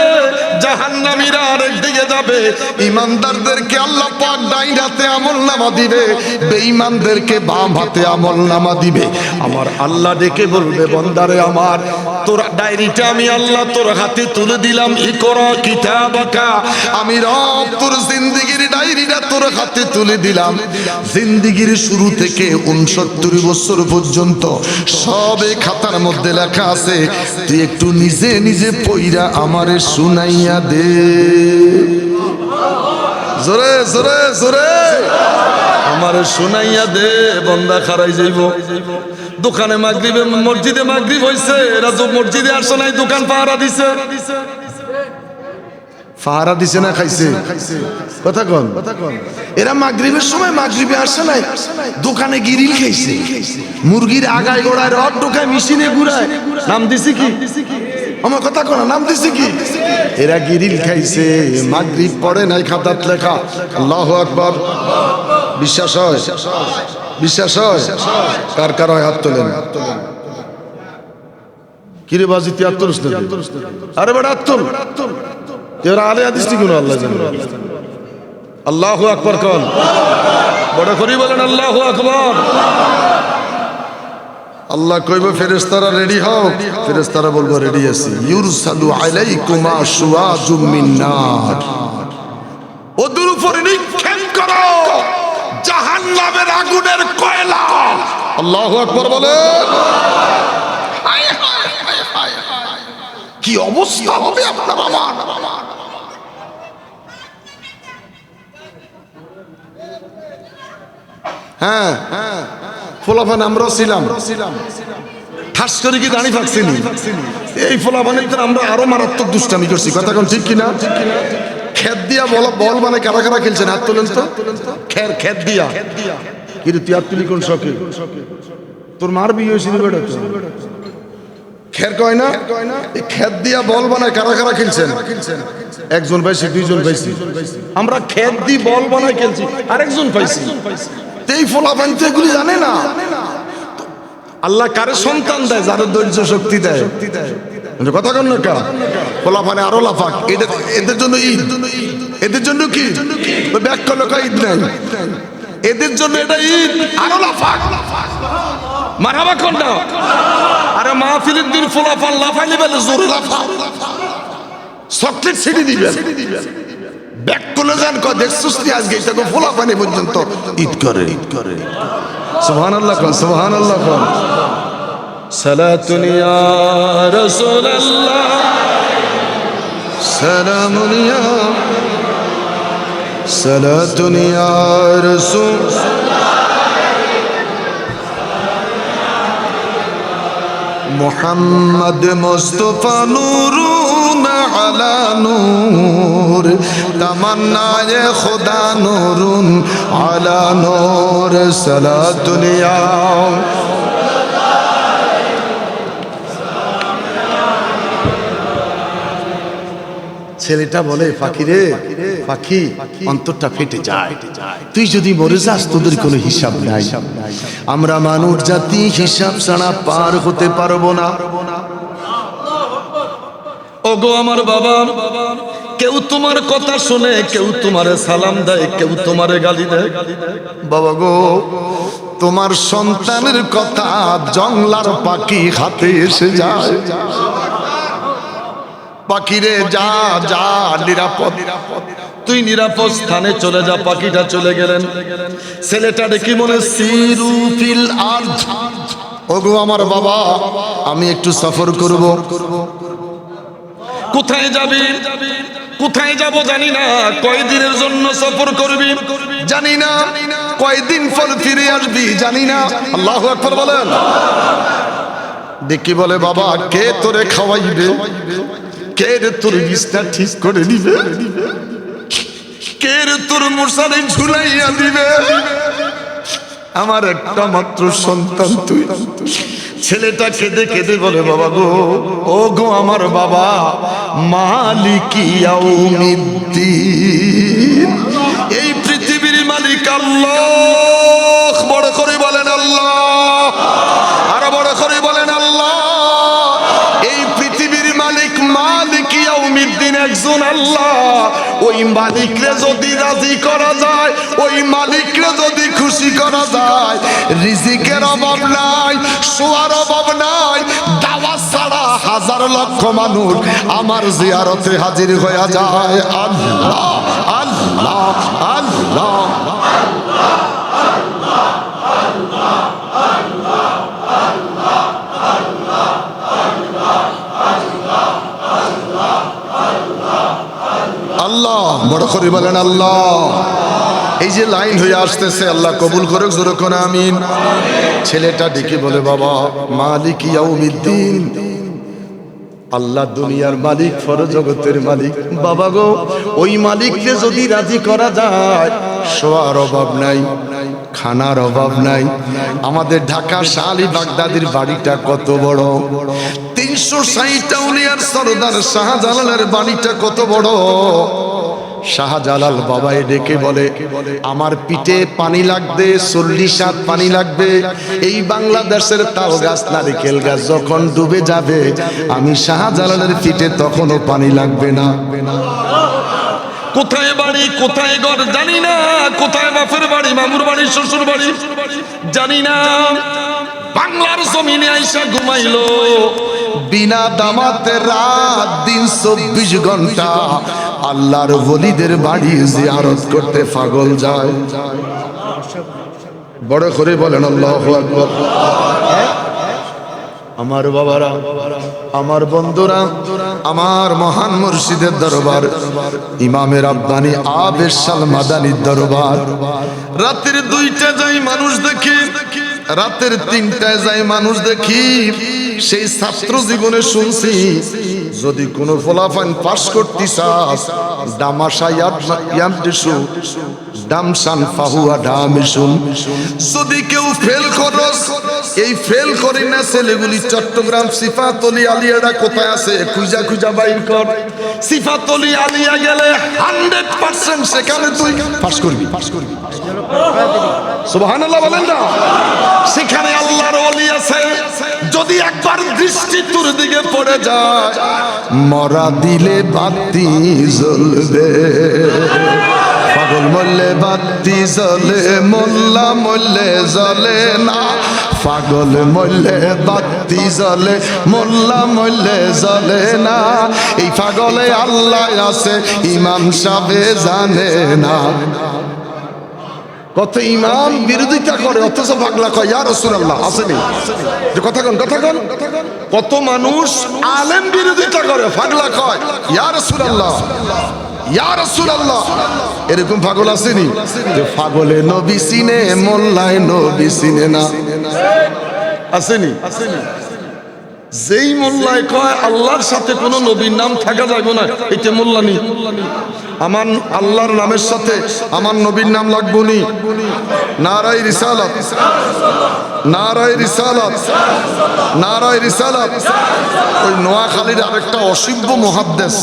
জাহান্নামীরা আরেক দিকে যাবে। ঈমানদারদেরকে আল্লাহ পাক ডাইন হাতে আমলনামা দিবে, বেঈমানদেরকে বাম হাতে আমলনামা দিবে। আমার আল্লাহ ডেকে বলবে, বান্দারে আমার, তোর ডায়েরিটা আমি আল্লাহ তোর হাতে তুলে দিলাম। ইকরা কিতাবাকা, আমি রব তোর জিন্দেগির ডায়েরিটা তোর হাতে তুলে দিলাম। জিন্দেগির শুরু থেকে 69 বছর পর্যন্ত সবে খাতার মধ্যে লেখা আছে। তুই একটু নিজে নিজে পইরা আমারে শুনাইয়া দে। জোরে জোরে জোরে আমারে শুনাইয়া দে। বন্দা খারাই যাইব। দোকানে মাগরিবে, মসজিদে মাগরিব হইছে, এরা তো মসজিদে আসে নাই, দোকান পাহারা দিছে। পাহারা দিছে না খাইছে? কথা কন। এরা মাগরিবের সময় মাগরিবে আসে নাই, দোকানে গিরিল খাইছে। মুরগির আগায় গোড়ায় রড ঢোকায়, মেশিনে ঘুরায়। নাম দিছে কি? আমার কথা কন, নাম দিছে কি? এরা গিরিল খাইছে, মাগরিব পড়ে নাই, খাতাত লেখা। আল্লাহু আকবার। বিশ্বাস হয়? বিশ্বাস হয়? কার কার হয় হাত তোলেন। কিরে বাজি তুই হাত তুলিস না? আরে বেটা হাত তোল। এরা আলে হাদিস কি গুলো আল্লাহ জানে। আল্লাহু আকবার কন। বড় করে বলেন আল্লাহু আকবার। আল্লাহ কইবে, ফেরেশতারা রেডি হও। ফেরেশতারা বলবো রেডি আছি। ইউরসালু আলাইকুমা শুওয়াজুম মিন নার, ওদের উপর নিক্ষেপ করো জাহান্নামের আগুনের কয়লা। আল্লাহু আকবার বলেন। কি অবস্থা হবে আপনার আমার। হ্যাঁ, ফোলাফান আমরাও ছিলাম। ঠাস করে কি দাঁড়িয়ে থাকছিনি? এই ফোলাফানের আমরা আরো মারাত্মক দুষ্টামি করছি। কথা কোন ঠিক কিনা? খেত দিয়া বল মানে কারা কারা খেলছেন? হাত তোলেন তো। খেত দিয়া। কিন্তু তুই হাত তুলি কোন শখে? তোর মার বিয়ে হয়েছিল বেটা? খের কয় না, খেত দিয়া বল বানায় কারা কারা খেলছেন? একজন পাইছি, দুইজন পাইছি। আমরা খেত দিয়ে বল বানায় খেলছি, আরেকজন পাইছি। এই ফলাফান তো এগুলি জানে না। আল্লাহ কারে সন্তান দেয়? যাদের ধৈর্য শক্তি দেয়। কথা কন না কা? ফলাফানে আরো লাফাক। এদের জন্য ঈদ, এদের জন্য কি ব্যাখ্যা লোকা ঈদ নাই, এদের জন্য এটা ঈদ, আরো লাফাক। মারহাবা কোন না? আরে মাহফিলের দিন ফলাফান লাফাইলে বেলে জোরে লাফা, চকলেট ছিটি দিবে, ব্যাক তুলে যান। কয় দেখছিস তুই আজকে এটা ফলাফানি পর্যন্ত ঈদ করে। সুবহানাল্লাহ কোন, সুবহানাল্লাহ কোন, সালাতুন ইয়া রাসূলুল্লাহ সালামুন ইয়া সালাতুন ইয়া রাসূল মুহাম্মদ মুস্তাফা নূরুন আলা নূর তামান্নায়ে খুদা নূরুন আলা নূর সালাতুন ইয়া ছেলেটা বলে পাখি রে পাখি অন্তরটা ফেটে যায় তুই যদি মরে যাস তোদের কোনো হিসাব নাই আমরা মানুষ জাতি হিসাব ছাড়া পার হতে পারবো না ওগো আমার বাবা কেউ তোমার কথা শুনে কেউ তোমারে সালাম দেয় কেউ তোমারে গালি দেয় বাবা গো তোমার সন্তানের কথা জংলার পাখি হাতে এসে যায় পাখিরে যা যা নিরাপদ তুই নিরাপদ স্থানে চলে যা পাখিটা চলে গেলেন ছেলেটা ডেকে মনে সিরু ফিল আরদ ওগো আমার বাবা আমি একটু সফর করব কোথায় যাবি কোথায় যাব জানি না কয়দিনের জন্য সফর করবি জানি না কয়দিন পর ফিরে আসবি জানি না আল্লাহু আকবার বলেন ডেকে বলে বাবা কে তোরে খাওয়াইবে কে রে তোর বিছনা ঠিক করে দিবে কে রে তোর মশারি ঝুলাইয়া দিবে আমার একটা মাত্র সন্তান তুই ছেলেটা কেঁদে কেঁদে বলে বাবা গো ও গো আমার বাবা মালিকি ইয়াউমিদ্দিন এই পৃথিবীর মালিক আল্লাহ বড় করে বলেন আল্লাহ আর বড় করে বলেন আল্লাহ এই পৃথিবীর মালিক মালিক ইয়াউমিদ্দিন একজন আল্লাহ ওই মালিকরে যদি রাজি করা যায় ওই মালিকরে যদি খুশি করা যায় রিজিকের অভাব নাই শোয়ার অভাব নাই দাওয়াত ছাড়া হাজার লক্ষ মানুষ আমার জিয়ারতে হাজির হয়ে যায় আল্লাহ আল্লাহ আল্লাহ আল্লাহ বড় করে বলেন আল্লাহ এই যে লাইন হয়ে আসতেছে আল্লাহ কবুল করুক জোরে কোন আমিন ছেলেটা ডেকে বলে বাবা মালিক ইয়াউমিদ্দিন আল্লাহ দুনিয়ার মালিক পরজগতের মালিক বাবা গো ওই মালিককে যদি রাজি করা যায় শোয়ার অভাব নাই খানার অভাব নাই আমাদের ঢাকা শালি বাগদাদির বাড়িটা কত বড় 360 আউলিয়ার সরদার শাহজালালের বাড়িটা কত বড় শাহজালাল বাবাই ডেকে বলে আমার পিঠে পানি লাগবে 40 হাত পানি লাগবে এই বাংলাদেশের তাল গাছ নারিকেল গাছ যখন ডুবে যাবে আমি শাহজালালের পিঠে তখনও পানি লাগবে না কোথায় বাড়ি কোথায় ঘর জানি না কোথায় বাপের বাড়ি মামুর বাড়ি শ্বশুর বাড়ি জানি না বাংলার জমিনে আইসা ঘুমাইলো বিনা দামাতে রাত দিন 24 ঘন্টা আল্লাহর ওলিদের বাড়ি জিয়ারত করতে পাগল যায় বড় করে বলেন আল্লাহু আকবার আমার বাবারা আমার বন্ধুরা আমার মহান মুর্শিদের দরবার ইমামে রাব্বানি আবেশ শাল মাদানির দরবার রাতের 2টা যাই মানুষ দেখি রাতের 3টায় যাই মানুষ দেখি সেই ছাত্র জীবনে শুনছি যদি কোনো ফলাফল পাস করতে চাস দামাশায়াত ইয়ামদিসু দামসান ফাহুয়া দামিসুন যদি কেউ ফেল করস এই ফেল করি না ছেলেগুলি চট্টগ্রাম সিফাতলি আলিয়াটা কোথায় আছে খুঁজা খুঁজা বাইর কর সিফাতলি আলিয়া গেলে 100% সেখানে তুই পাস করবি সুবহানাল্লাহ বলেন না সেখানে আল্লাহর ওলি আছে যদি একবার দৃষ্টি তোর দিকে পড়ে যায় মরা দিলে বাতি জ্বলবে পাগল মরলে বাতি জ্বলে মোল্লা মরলে জ্বলে না পাগল মরলে বাতি জ্বলে মোল্লা মরলে জ্বলে না এই পাগলে আল্লাহ আছে ইমাম সাহেব জানে না কত ইমাম বিরোধিতা করে অথচ পাগলা কয় ইয়া রাসূলুল্লাহ, আসেনি যে কথা কন। কত মানুষ আলেম বিরোধিতা করে পাগলা কয় ইয়া রাসূলুল্লাহ, ইয়া রাসূলুল্লাহ। এরকম পাগল আসেনি যে পাগলে নবী চিনে মোল্লায় নবী চিনে না, আসেনি? যেই মোল্লায় কয় আল্লাহর সাথে কোনো নবীর নাম থাকা যাবে না, এটা মোল্লা নি। আমার আল্লাহর নামের সাথে আমার নবীর নাম লাগবো নি। নারায়ে রিসালাত, নারায়ে রিসালাত, নারায়ে রিসালাত। ওই নোয়াখালীর আরেকটা অসিব্য মুহাদ্দিস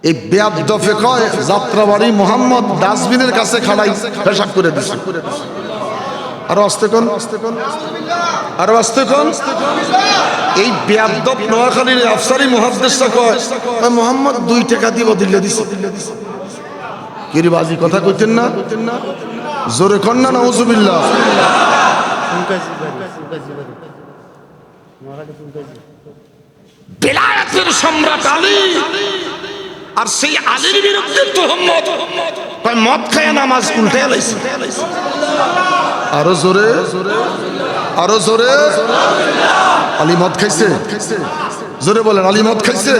এই বেয়াদফে কয় যাত্রাবাড়ি মোহাম্মদ ডাস্টবিনের কাছে খাড়াই পেশাব করে দিছে। আরো আস্তে কোন, আরো আস্তে কোন। এই বেয়াদব নোয়াখালীর আফসারি মুহাদ্দিসটা কয় মোহাম্মদ 2 টাকা দিব দিলে দিছে। কিরে বাজি কথা কইতেন না, জোরে কোন না, নাউজুবিল্লাহ। বেলায়েতের সম্রাট আলী আর সেই আলীর বিরুদ্ধে তোহমত, কয় মদ খায় নামাজ উল্টে লাইছে। আরো জোরে, আরো জোরে। আলী মদ খাইছে? জোরে বলেন, আলী মদ খাইছে?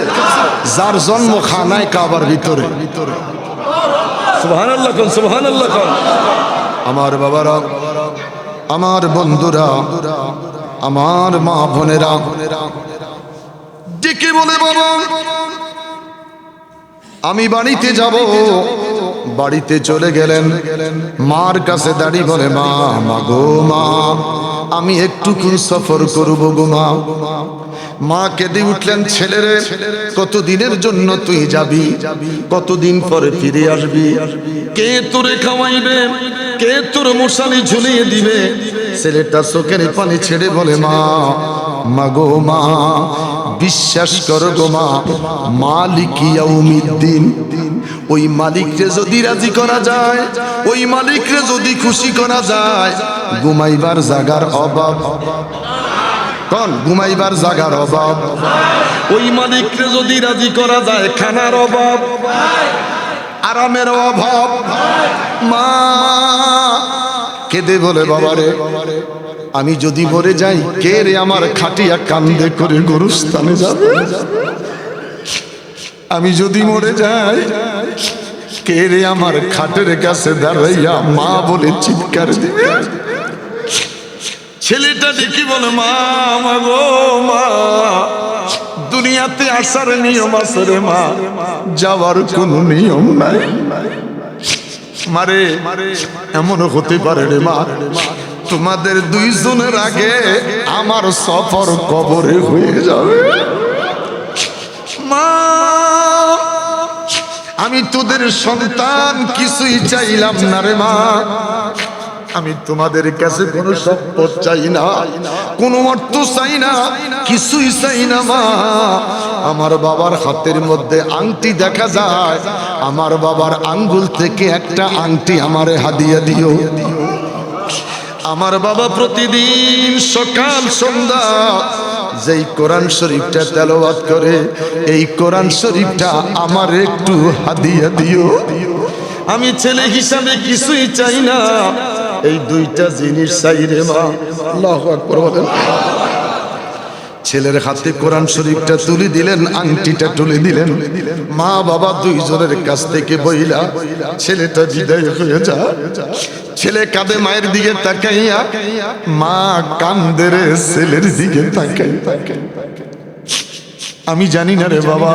যার জন্ম খানায় কাবার ভিতরে। সুবহানাল্লাহ কোন, সুবহানাল্লাহ কোন। আমার বাবারা, আমার বন্ধুরা, আমার মা বোনেরা ডেকে বলে বাবা আমি বাড়িতে যাব। বাড়িতে চলে গেলেন, মার কাছে দাঁড়িয়ে বলে মা, মা গো মা, আমি একটুকুন সফর করব গো মা। মা কেঁদে উঠলেন, ছেলেরে কতদিনের জন্য তুই যাবি, কতদিন পরে ফিরে আসবি, কে তোরে খাওয়াইবে, কে তোর মশালি ঝুলিয়ে দিবে। ছেলেটা চোখের পানি ছেড়ে বলে মা, মা গো মা, বিশ্বাস করো গো মা, মালিক ইয়াউমিদ্দিন, ওই মালিককে যদি রাজি করা যায়, ওই মালিককে যদি খুশি করা যায়, ঘুমাইবার জাগার অভাব, কোন ঘুমাইবার জাগার অভাব, ওই মালিককে যদি রাজি করা যায়, খানার অভাব, আরামের অভাব। মা কেঁদে বলে বাবারে আমি যদি মরে যাই, কে রে আমার খাটিয়া কান্দে করে গরুস্থানে যাবে? আমি যদি মরে যাই, কে রে আমার খাটের কাছে দাঁড়াইয়া মা বলে চিৎকার দিবে? ছেলেটা দেখি বলে মা, মা গো মা, দুনিয়াতে আসার নিয়ম আছে রে মা, যাওয়ার কোনো নিয়ম নাই। মারে এমন হতে পারে রে মা, তোমাদের দুইজনের আগে আমার সফর কবরে হয়ে যাবে। মা আমি তোদের সন্তান, কিছুই চাইলাম না রে মা, আমি তোমাদের কাছে কোনো সম্পদ চাই না, কোনো অর্থ চাই না, কিছুই চাই না মা। আমার বাবার হাতের মধ্যে আংটি দেখা যায়, আমার বাবার আঙ্গুল থেকে একটা আংটি আমারে হাদিয়া দিও। আমার বাবা প্রতিদিন সকাল সন্ধ্যা যেই কোরআন শরীফটা তেলাওয়াত করে, এই কোরআন শরীফটা আমার একটু হাদিয়া দিও। আমি ছেলে হিসাবে কিছুই চাই না, এই দুইটা জিনিস চাই রে মা। আল্লাহু আকবার বলেন। ছেলের হাতে কোরআন শরীফটা তুলে দিলেন, আংটিটা তুলে দিলেন। মা বাবা দুইজনের কাছ থেকে বইলা ছেলেটা বিদায় হয়ে যা। ছেলে কাঁদে মায়ের দিকে তাকাইয়া, মা কান্দে রে ছেলের দিকে তাকাই। আমি জানি না রে বাবা